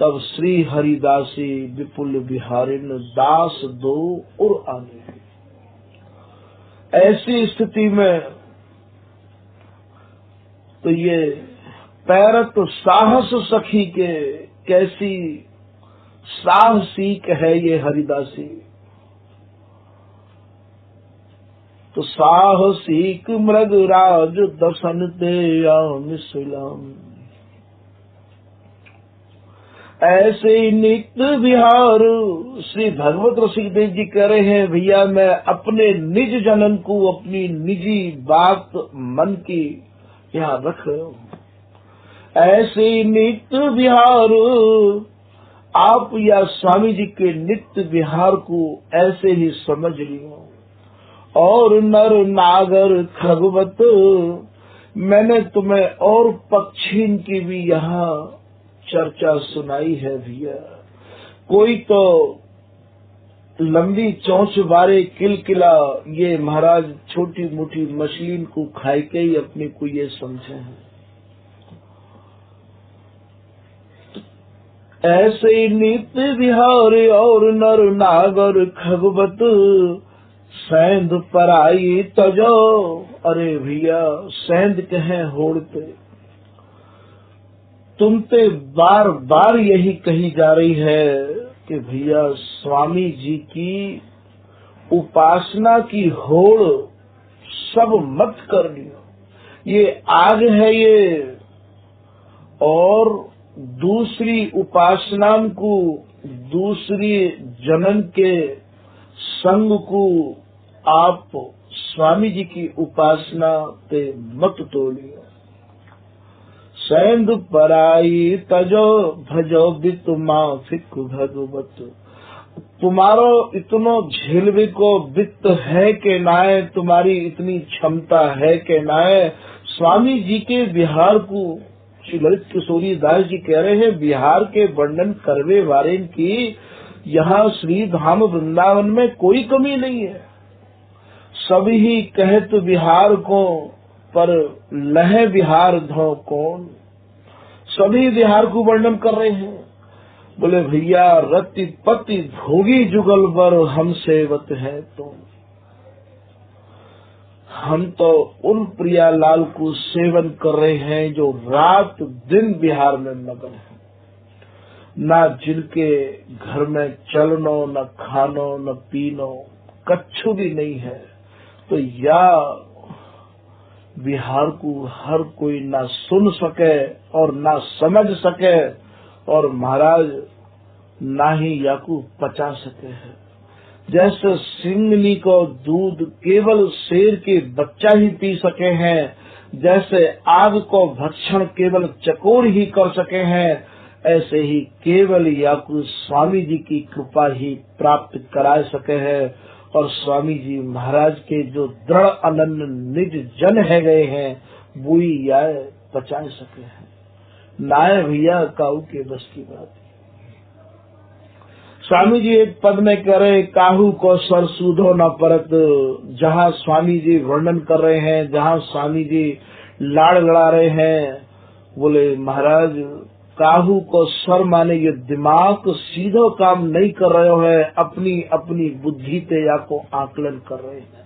तब श्री हरिदासी विपुल बिहारिन, दास दो उर आने। ऐसी स्थिति में तो ये पैरत साहस सखी के, कैसी साहसिक है ये हरिदासी। तो साहसिक मृगराज दसन ते मिसलाम। ऐसे नित्य विहार श्री भगवत रसिकदेव जी कह रहे हैं, भैया मैं अपने निज जनन को अपनी निजी बात मन की यहाँ रख रहे हूँ। ऐसे नित्य विहार आप या स्वामी जी के नित्य विहार को ऐसे ही समझ लियो। और नर नागर खगवत, मैंने तुम्हें और पक्षी की भी यहाँ चर्चा सुनाई है भैया। कोई तो लंबी चोंच बारे किलकिला ये महाराज छोटी मोटी मछली को खाए के ही अपने को ये समझे हैं। ऐसे नित्य विहार और नर नागर खगवत, सैंध पराई तजो। अरे भैया सैंध कहे होड़ते, तुम ते बार बार यही कही जा रही है कि भैया स्वामी जी की उपासना की होड़ सब मत कर लियो। ये आग है ये, और दूसरी उपासना को, दूसरी जनन के संग को आप स्वामी जी की उपासना पे मत तोड़िए। सैंद पराई तजो भजो बित माफिक भगवत। तुम्हारो इतनो झेलवे को वित्त है के नाय, तुम्हारी इतनी क्षमता है के नाय। स्वामी जी के विहार को श्री ललित किशोरी दास जी कह रहे हैं, बिहार के वर्णन करवे वाले की यहाँ श्री धाम वृंदावन में कोई कमी नहीं है। सभी कहत बिहार को, पर लह बिहार धो कौन। सभी बिहार को वर्णन कर रहे हैं। बोले भैया रति पति भोगी जुगल बर हम सेवत है तो। हम तो उन प्रियालाल को सेवन कर रहे हैं जो रात दिन बिहार में मगन है। ना जिनके घर में चलनो, न खानो, न पीनो, कच्छु भी नहीं है। तो या बिहार को हर कोई ना सुन सके और ना समझ सके, और महाराज ना ही याकू पचा सके है। जैसे सिंगनी को दूध केवल शेर के बच्चा ही पी सके हैं, जैसे आग को भक्षण केवल चकोर ही कर सके हैं, ऐसे ही केवल याकू स्वामी जी की कृपा ही प्राप्त करा सके हैं। और स्वामी जी महाराज के जो दृढ़ अनन्य निज जन है गए हैं, वो ही या पचा सके हैं। नाय भैया काऊ के बस की बात। स्वामी जी एक पद में कह रहे, काहू को सर सूधो न परत। जहाँ स्वामी जी वर्णन कर रहे हैं, जहाँ स्वामी जी लाड़ लड़ा रहे हैं, बोले महाराज काहू को सर माने ये दिमाग सीधो काम नहीं कर रहे हो है, अपनी अपनी बुद्धि ते या को आकलन कर रहे हैं।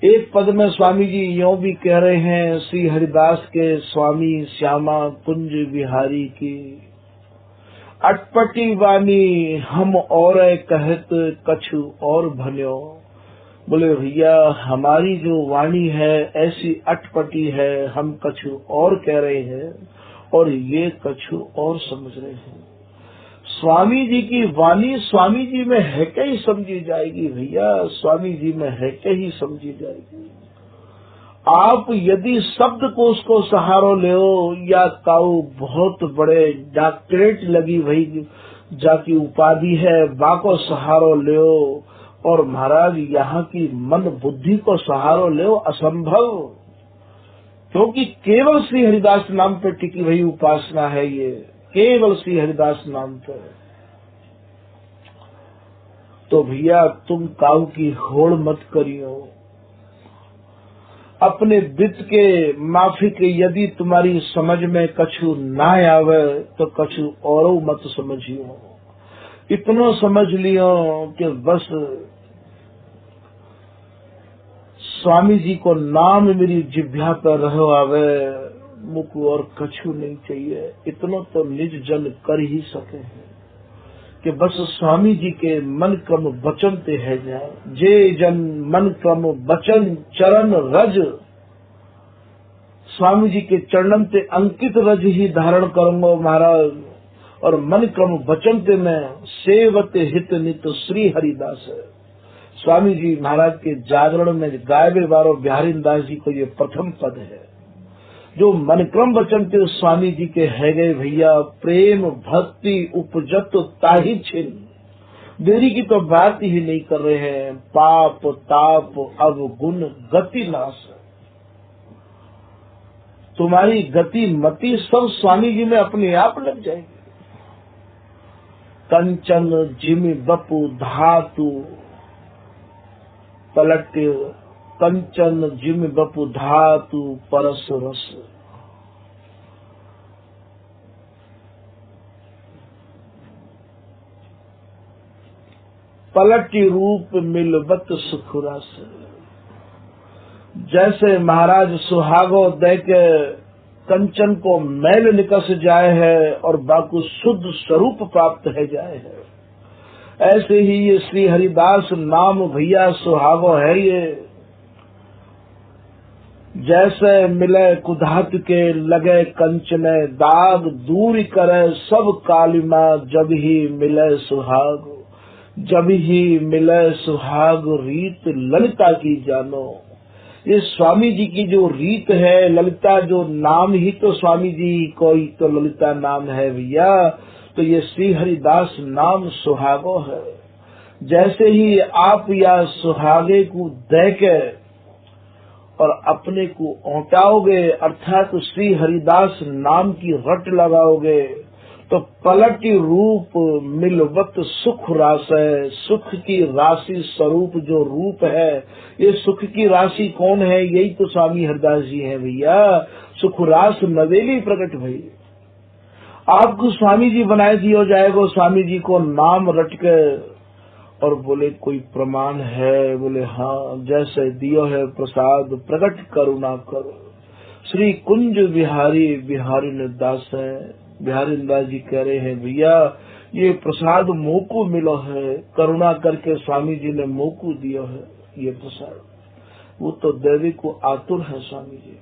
एक पद में स्वामी जी यों भी कह रहे हैं, श्री हरिदास के स्वामी श्यामा कुंज बिहारी की अटपटी वाणी हम और कहत कछु और भन्यो। बोले भैया हमारी जो वाणी है ऐसी अटपटी है, हम कछु और कह रहे हैं और ये कछु और समझ रहे हैं। स्वामी जी की वाणी स्वामी जी में है क्या ही समझी जाएगी भैया, स्वामी जी में है क्या ही समझी जाएगी। आप यदि शब्द कोश को सहारो ले या काऊ बहुत बड़े डॉक्टरेट लगी भई जाकी उपाधि है, बाको सहारो ले, और महाराज यहाँ की मन बुद्धि को सहारो ले, असंभव। क्योंकि केवल श्री हरिदास नाम पे टिकी हुई उपासना है ये, केवल श्री हरिदास नाम पे। तो भैया तुम काऊ की होड़ मत करियो। अपने वित्त के माफिक यदि तुम्हारी समझ में कछु ना आवे तो कछु और मत समझियो। इतना समझ लियो कि बस स्वामी जी को नाम मेरी जिभ्या पर रहो आवे, मुझको और कछु नहीं चाहिए। इतना तो निज जन कर ही सके हैं कि बस स्वामी जी के मन क्रम वचन ते है जाए। जे जन मन क्रम वचन चरण रज, स्वामी जी के चरणन ते अंकित रज ही धारण करूंगा महाराज। और मन क्रम वचन ते मैं सेवते हित नित श्री हरिदास है। स्वामी जी महाराज के जागरण में गायबे वारो बिहारी दास जी को ये प्रथम पद है जो मन क्रम वचन ते स्वामी जी के है गए भैया। प्रेम भक्ति उपजत ताहि छिन, देरी की तो बात ही नहीं कर रहे हैं। पाप ताप अवगुण गति नाश, तुम्हारी गति मति सब स्वामी जी में अपने आप लग जाएगी। कंचन जिमि बपु धातु पलट, कंचन जिमि बपु धातु परस रस। पलटी रूप मिलबत सुख रस। जैसे महाराज सुहागो दे के कंचन को मैल निकस जाए है और बाकू शुद्ध स्वरूप प्राप्त है जाए है, ऐसे ही ये श्री हरिदास नाम भैया सुहागो है। जैसे मिले कुधात के लगे कंचने दाग, दूर करे सब कालिमा जब ही मिले सुहाग। जब ही मिले सुहाग रीत ललिता की जानो। ये स्वामी जी की जो रीत है, ललिता जो नाम ही तो स्वामी जी कोई तो ललिता नाम है भैया। तो ये श्री हरिदास नाम सुहागो है। जैसे ही आप या सुहागे को देके और अपने को औटाओगे, अर्थात श्री हरिदास नाम की रट लगाओगे, तो पलट रूप मिलवत सुख रास है। सुख की राशि स्वरूप जो रूप है, ये सुख की राशि कौन है? यही तो स्वामी हरिदास जी हैं भैया। सुख रास नवेली प्रकट भई। आपको स्वामी जी बनाए दियो जाएगा। स्वामी जी को नाम रट के और बोले कोई प्रमाण है? बोले हाँ, जैसे दियो है प्रसाद प्रकट करुणा करो। श्री कुंज बिहारी बिहारी दास है। बिहारी दास जी कह रहे हैं भैया ये प्रसाद मोह को मिलो है, करुणा करके स्वामी जी ने मोह को दियो है ये प्रसाद। वो तो देवी को आतुर है स्वामी जी।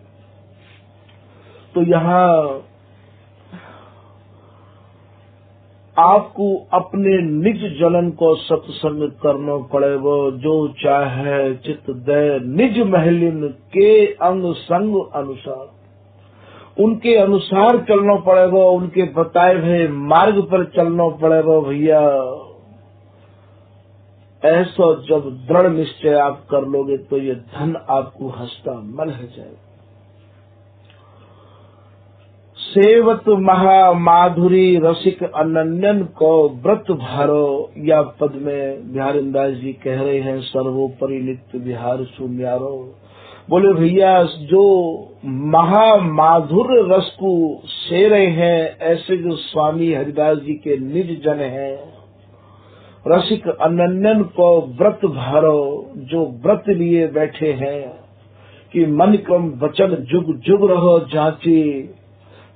तो यहाँ आपको अपने निज जनन को सत्संग करना पड़ेगा। जो चाहे चित दे निज महलिन के अंग संग अनुसार, उनके अनुसार चलना पड़ेगा। उनके बताए हुए मार्ग पर चलना पड़ेगा भैया। ऐसा जब दृढ़ निश्चय आप कर लोगे तो ये धन आपको हंसता मल है जाएगा। सेवत महा माधुरी रसिक अनन्यन को व्रत भारो। या पद में बिहारी दास जी कह रहे हैं सर्वोपरि नित्य विहार सुन्यारो। बोले भैया जो महा माधुर रस को से रहे हैं, ऐसे जो स्वामी हरिदास जी के निज जन हैं। रसिक अनन्यन को व्रत भारो, जो व्रत लिए बैठे हैं कि मन क्रम वचन जुग जुग रहो जांची।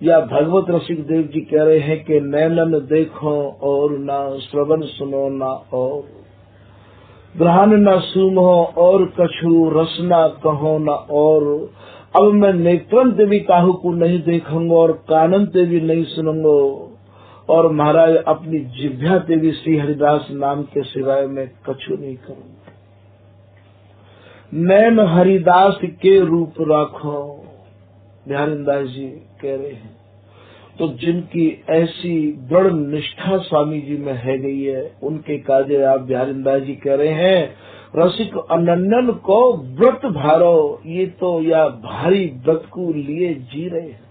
या भगवत रसिक देव जी कह रहे हैं कि नैनन देखो और ना श्रवण सुनो ना और ग्रहण न सूमो और कछु रसना कहो न और। अब मैं नेत्रन ते भी काहू को नहीं देखूंगा और कानन ते भी नहीं सुनूंगा और महाराज अपनी जिह्वा ते भी श्री हरिदास नाम के सिवाय मैं कछु नहीं करूंगा। नैन हरिदास के रूप राखो, बिहारी दास जी कह रहे हैं। तो जिनकी ऐसी दृढ़ निष्ठा स्वामी जी में है गई है, उनके काजे आप बिहारी दास जी कह रहे हैं रसिक अनन्यन को व्रत भारो। ये तो या भारी व्रत को लिए जी रहे हैं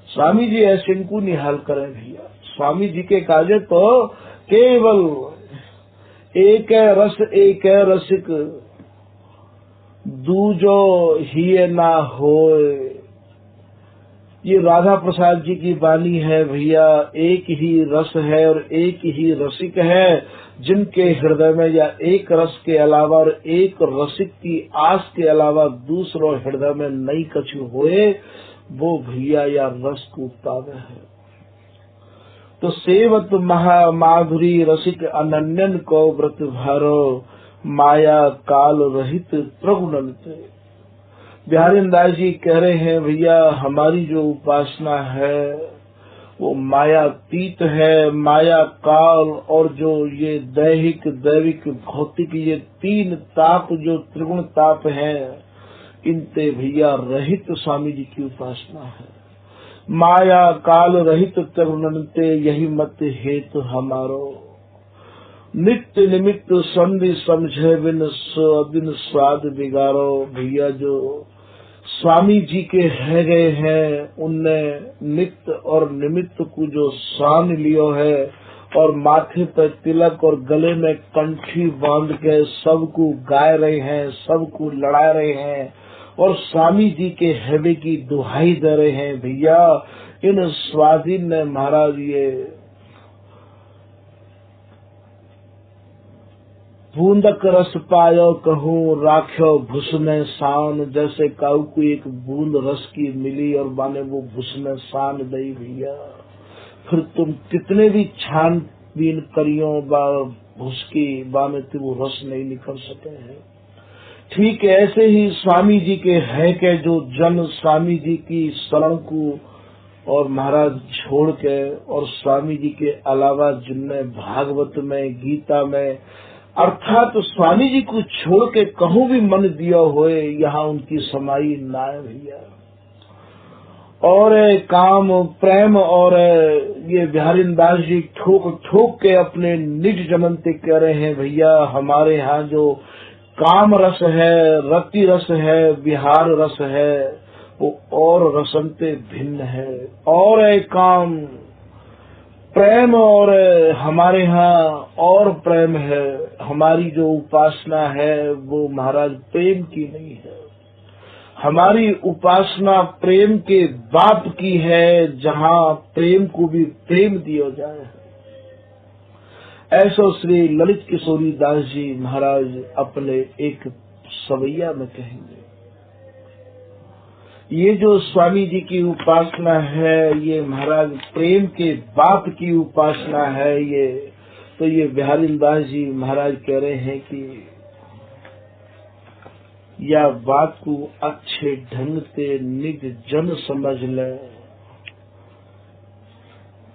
स्वामी जी। ऐसे इनको निहाल करें भैया। स्वामी जी के काजे तो केवल एक है रस एक है रसिक, दूजो ही ना होए। ये राधा प्रसाद जी की वाणी है भैया। एक ही रस है और एक ही रसिक है। जिनके हृदय में या एक रस के अलावा और एक रसिक की आस के अलावा दूसरो हृदय में नहीं कछु होए, वो भैया या रस को पावे है। तो सेवत महा माधुरी रसिक अनन्यन को व्रत भारो, माया काल रहित प्रगुणनते। बिहारी दास जी कह रहे हैं भैया हमारी जो उपासना है वो मायातीत है। माया काल और जो ये दैहिक दैविक भौतिक ये तीन ताप जो त्रिगुण ताप है, इनते भैया रहित स्वामी जी की उपासना है। माया काल रहित त्रिगुणनते यही मत हेतु हमारो। नित्य निमित्त संधि समझे बिन स्वाद बिगाड़ो। भैया जो स्वामी जी के है गए हैं, उनने नित्य और निमित्त को जो सान लियो है और माथे पर तिलक और गले में कंठी बांध के सबको गाय रहे हैं, सबको लड़ा रहे हैं और स्वामी जी के हैवे की दुहाई दे रहे हैं भैया। इन स्वाधीन ने महाराज ये बूंदक रस पायो कहूँ राख्यो भुस में शान। जैसे काऊ को एक बूंद रस की मिली और माने वो भुस में शान दई भैया, फिर तुम कितने भी छानबीन करियो भुस की बामे वो रस नहीं निकल सके हैं। ठीक ऐसे ही स्वामी जी के है के जो जन स्वामी जी की शरण को और महाराज छोड़ के और स्वामी जी के अलावा जिनने भागवत में गीता में अर्थात तो स्वामी जी को छोड़ के कहूँ भी मन दिया होए यहाँ उनकी समाई ना है भैया। और काम प्रेम और ये बिहारीदास जी ठोक ठोक के अपने निज जमनते कह रहे हैं भैया हमारे यहाँ जो काम रस है, रति रस है, बिहार रस है वो और रसनते भिन्न है। और काम प्रेम और हमारे यहाँ और प्रेम है, हमारी जो उपासना है वो महाराज प्रेम की नहीं है, हमारी उपासना प्रेम के बाप की है, जहाँ प्रेम को भी प्रेम दिया जाए। ऐसा श्री ललित किशोरी दास जी महाराज अपने एक सवैया में कहेंगे। ये जो स्वामी जी की उपासना है ये महाराज प्रेम के बाप की उपासना है। ये तो ये बिहारीदास जी महाराज कह रहे हैं कि या बात को अच्छे ढंग से निज जन समझ ले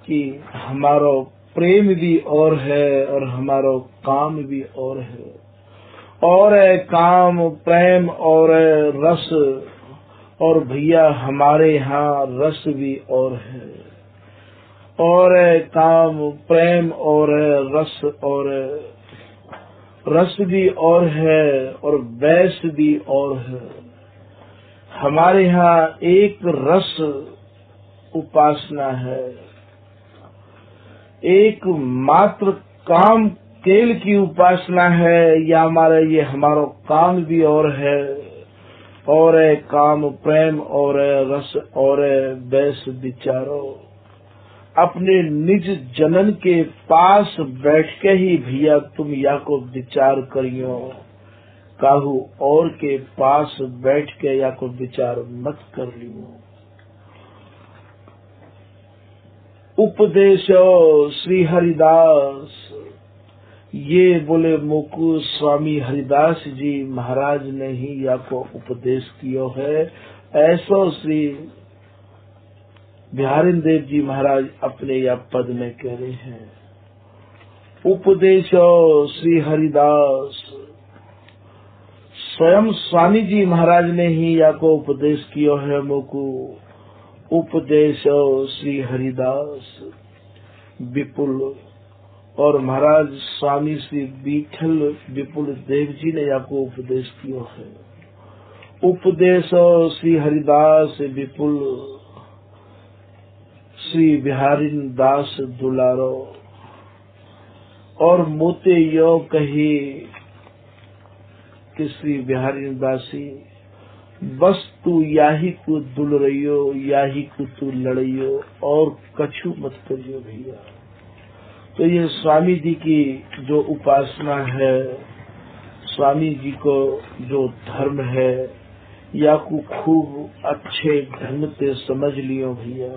कि हमारा प्रेम भी और है और हमारा काम भी और है। और काम प्रेम और रस और भैया हमारे यहाँ रस भी और है। और काम प्रेम और रस भी और है और वैस भी और है। हमारे यहाँ एक रस उपासना है, एक मात्र काम केल की उपासना है, या हमारा काम भी और है। और काम प्रेम और रस और वैस विचारो अपने निज जनन के पास बैठ के ही भैया तुम या को विचार करियो, काहू और के पास बैठ के या को विचार मत कर लियो। उपदेश श्री हरिदास ये बोले मुकु स्वामी हरिदास जी महाराज ने ही या को उपदेश किया है। ऐसा श्री बिहारीदेव जी महाराज अपने या पद में कह रहे हैं। उपदेश श्री हरिदास स्वयं स्वामी जी महाराज ने ही या को उपदेश किया है मुकु। उपदेश श्री हरिदास विपुल और महाराज स्वामी श्री विठल विपुल देव जी ने आपको उपदेश किया है। उपदेश श्री हरिदास विपुल श्री बिहारी दास दुलारो और मोते यो कही कि श्री बिहारी दासी बस तू याही को दुल रहियो, याही को तू लड़ियो और कछु मत करियो भैया। तो ये स्वामी जी की जो उपासना है, स्वामी जी को जो धर्म है या को खूब अच्छे ढंग से समझ लियो भैया।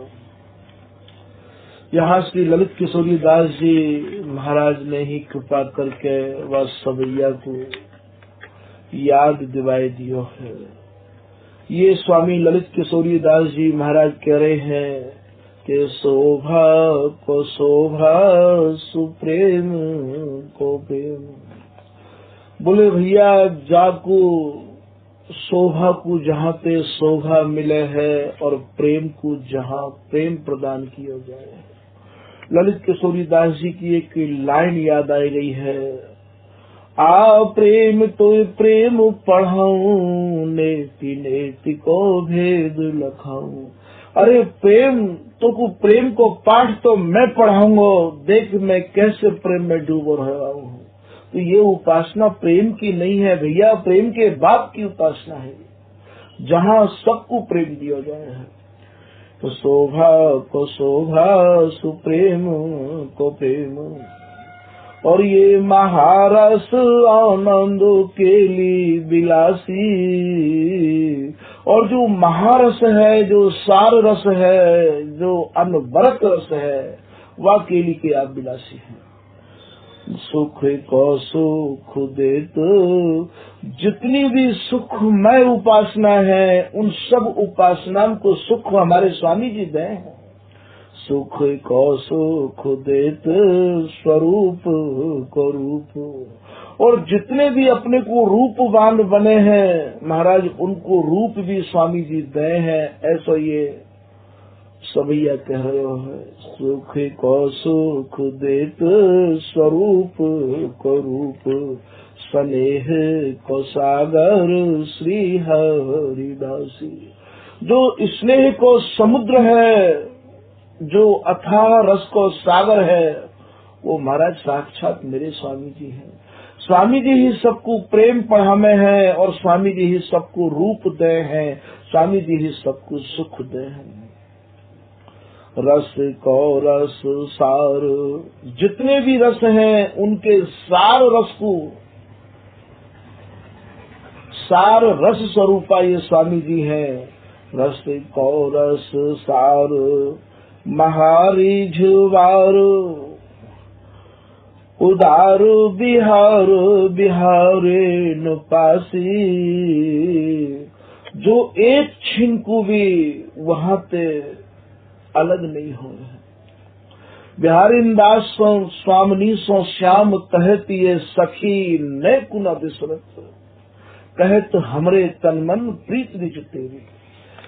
यहाँ श्री ललित किशोरी दास जी महाराज ने ही कृपा करके वह सवैया को याद दिवाए दियो है। ये स्वामी ललित किशोरी दास जी महाराज कह रहे हैं कि शोभा को शोभा सुप्रेम को प्रेम। बोले भैया जाको शोभा को जहाँ पे शोभा मिले है और प्रेम को जहाँ प्रेम प्रदान किया जाए। ललित किशोरी दास जी की एक लाइन याद आई गई है, आ प्रेम तो प्रेम पढ़ाऊं, नेति नेति को भेद लखाऊं। अरे प्रेम तो प्रेम को पाठ तो मैं पढ़ाऊंगा, देख मैं कैसे प्रेम में डूबो रहा हूँ। तो ये उपासना प्रेम की नहीं है भैया, प्रेम के बाप की उपासना है, जहाँ सबको प्रेम दिया जाए है। तो शोभा को शोभा सुप्रेम को प्रेम। और ये महारस आनंद के लिए विलासी। और जो महारस है, जो सार रस है, जो अनवरत रस है, वह केली के आप विलासी हैं। सुख को सुख देत। जितनी भी सुखमय उपासना है उन सब उपासना को सुख हमारे स्वामी जी दें हैं। सुख को सुख देत स्वरूप को रूप। और जितने भी अपने को रूपवान बने हैं महाराज उनको रूप भी स्वामी जी दे हैं। ऐसा ये सबैया कह रहे हो है। सुख को सुख देत स्वरूप को रूप। स्नेह को सागर श्री हरिदासी। जो स्नेह को समुद्र है, जो अथाह रस को सागर है, वो महाराज साक्षात मेरे स्वामी जी हैं। स्वामी जी ही सबको प्रेम पढ़ामे हैं और स्वामी जी ही सबको रूप दे हैं। स्वामी जी ही सबको सुख दे हैं। रस को रस सार। जितने भी रस हैं उनके सार रस को सार रस स्वरूपा ये स्वामी जी हैं। रस को रस सार महारी झुवार। उदार बिहार बिहारे न पासी। जो एक छिन को भी वहाँ पे अलग नहीं हो रहे। बिहारी दास स्वामिनी सो श्याम कहत ये सखी न कुना विसरत। कहत हमरे तन मन प्रीत निज तेरी।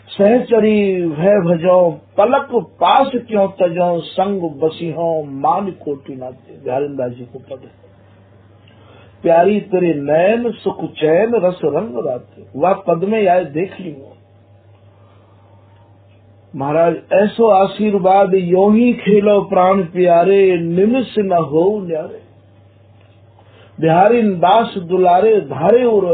सहचरी भय भजो पलक पास क्यों तजो। संग बसी हो मान कोटि नाते। बिहारी दास जी को पद। प्यारी तेरे नैन सुख चैन रस रंग राते। वह पद में आए देख ली महाराज। ऐसो आशीर्वाद यो ही खेलो प्राण प्यारे। निमिष न हो न्यारे। बिहारी दास दुलारे धारे उर।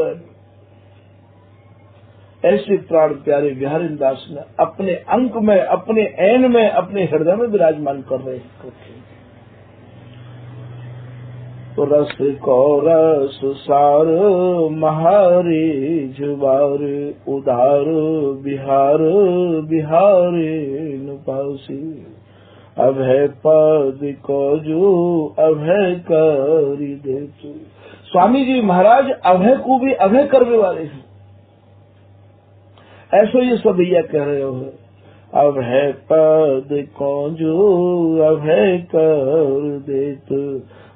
ऐसे प्राण प्यारे बिहारी दास ने अपने अंक में अपने ऐन में अपने हृदय में विराजमान कर रहे हैं। तो रस को रस सार महारे जुबार। उदार बिहार बिहारे न पासी। अभय पद को जो अभय करी दे तू। स्वामी जी महाराज अभय को भी अभय करने वाले हैं। ऐसो ये सब भैया कह रहे हो। अभय पद को जो अभय कर देत।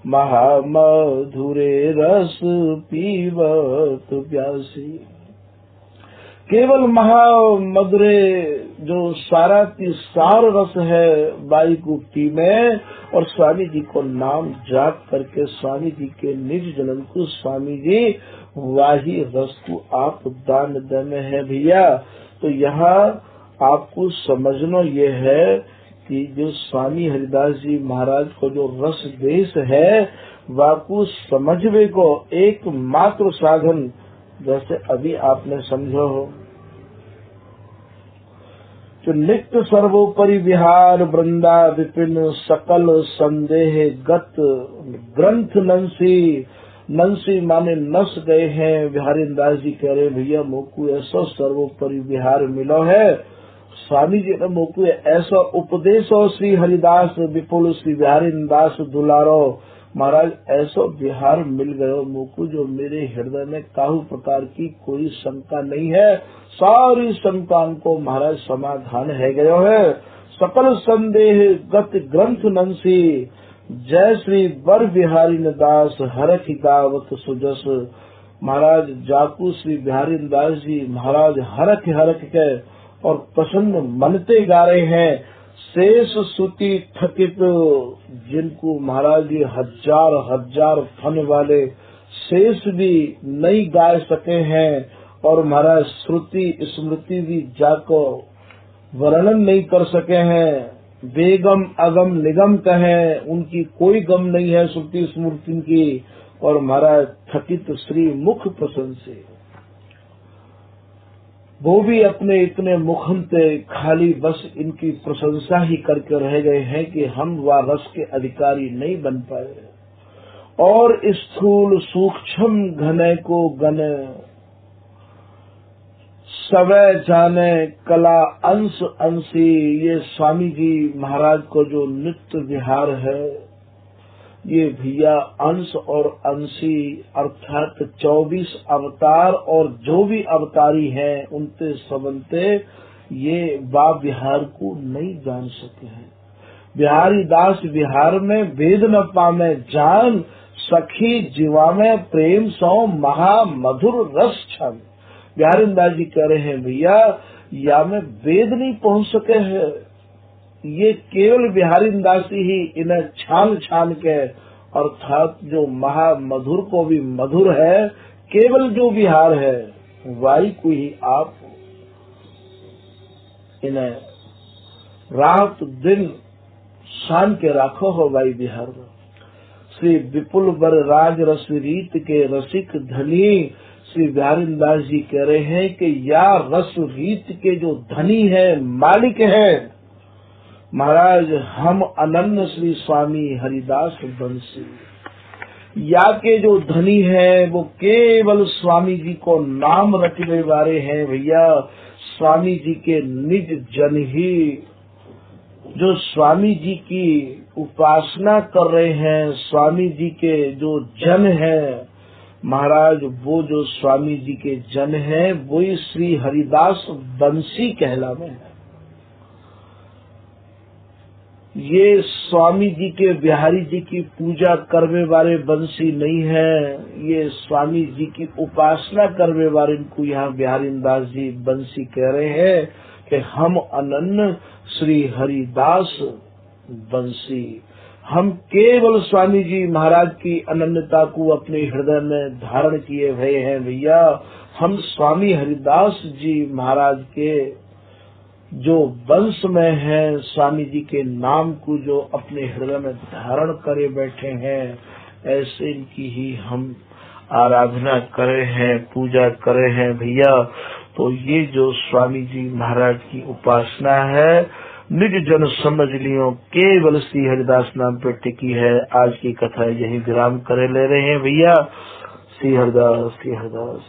महामधुरे रस पीवत प्यासी। केवल महामधुरे जो सारा की सार रस है बाई गुप्ती में। और स्वामी जी को नाम जाप करके स्वामी जी के निज जन्म को स्वामी जी वाही रस को आप दान देने हैं भैया। तो यहाँ आपको समझना ये है कि जो स्वामी हरिदास जी महाराज को जो रस देश है वाकु समझवे को एकमात्र साधन जैसे अभी आपने समझो हो। जो नित्य सर्वोपरि विहार वृंदा विपिन सकल संदेह गत। ग्रंथ नंसी माने नस गए हैं। बिहारी दास जी कह रहे भैया मोकू ऐसा सर्वोपरि विहार मिलो है। स्वामी जी ने मोकू ऐसा उपदेश हो। श्री हरिदास विपुल श्री बिहारी दास दुलारो महाराज ऐसा विहार मिल गयो मोकू जो मेरे हृदय में काहू प्रकार की कोई शंका नहीं है। सारी शंकाओं को महाराज समाधान है गयो है। सकल संदेह गत ग्रंथ नंसी। जय श्री बर बिहारी दास हरख गावत सुजस। महाराज जाकू श्री बिहारी दास जी महाराज हरख हरख के और प्रसन्न मनते गा रहे हैं। शेष सुति थकित जिनको महाराज जी हजार हजार फन वाले शेष भी नहीं गा सके हैं। और महाराज श्रुति स्मृति भी जाको वर्णन नहीं कर सके हैं। बेगम अगम निगम कहें उनकी कोई गम नहीं है श्रुति स्मृति की। और महाराज थकित श्री मुख प्रशंसे वो भी अपने इतने मुखंते खाली बस इनकी प्रशंसा ही करके रह गए हैं कि हम वह रस के अधिकारी नहीं बन पाए। और स्थूल सूक्ष्म घने को गने सवै जाने कला अंश अंशी। ये स्वामी जी महाराज को जो नित्य विहार है ये भैया अंश और अंशी अर्थात 24 अवतार और जो भी अवतारी हैं उनते सबंते ये बा बिहार को नहीं जान सके हैं। बिहारी दास बिहार में वेद न पामे जान, सखी जीवा में प्रेम सौ महा मधुर रस छन। बिहारी दास जी कह रहे हैं भैया या में वेद नहीं पहुंच सके हैं, ये केवल बिहारी दासी ही इन्हें छान छान के अर्थात जो महा मधुर को भी मधुर है, केवल जो बिहार है वाई को ही आप इन्हें रात दिन शान के राखो हो वाई बिहार में। श्री विपुल बर राज रस रीत के रसिक धनी श्री बिहारी दास जी कह रहे हैं कि या रस रीत के जो धनी है, मालिक है महाराज, हम अनन्य श्री स्वामी हरिदास बंसी। या के जो धनी है वो केवल स्वामी जी को नाम रखने वाले हैं भैया। स्वामी जी के निज जन ही जो स्वामी जी की उपासना कर रहे हैं, स्वामी जी के जो जन हैं महाराज, वो जो स्वामी जी के जन हैं वही श्री हरिदास बंसी कहलावे हैं। ये स्वामी जी के बिहारी जी की पूजा करने वाले बंसी नहीं है, ये स्वामी जी की उपासना करने वाले इनको यहाँ बिहारी दास जी बंसी कह रहे हैं कि हम अनन्य श्री हरिदास बंसी। हम केवल स्वामी जी महाराज की अनन्यता को अपने हृदय में धारण किए हुए हैं भैया। हम स्वामी हरिदास जी महाराज के जो वंश में है, स्वामी जी के नाम को जो अपने हृदय में धारण करे बैठे हैं, ऐसे इनकी ही हम आराधना करे हैं, पूजा करे हैं भैया। तो ये जो स्वामी जी महाराज की उपासना है, निज जन समझ लियो केवल श्री हरिदास नाम पे टिकी है। आज की कथा यही विराम करे ले रहे हैं भैया। श्री हरिदास, श्री हरिदास।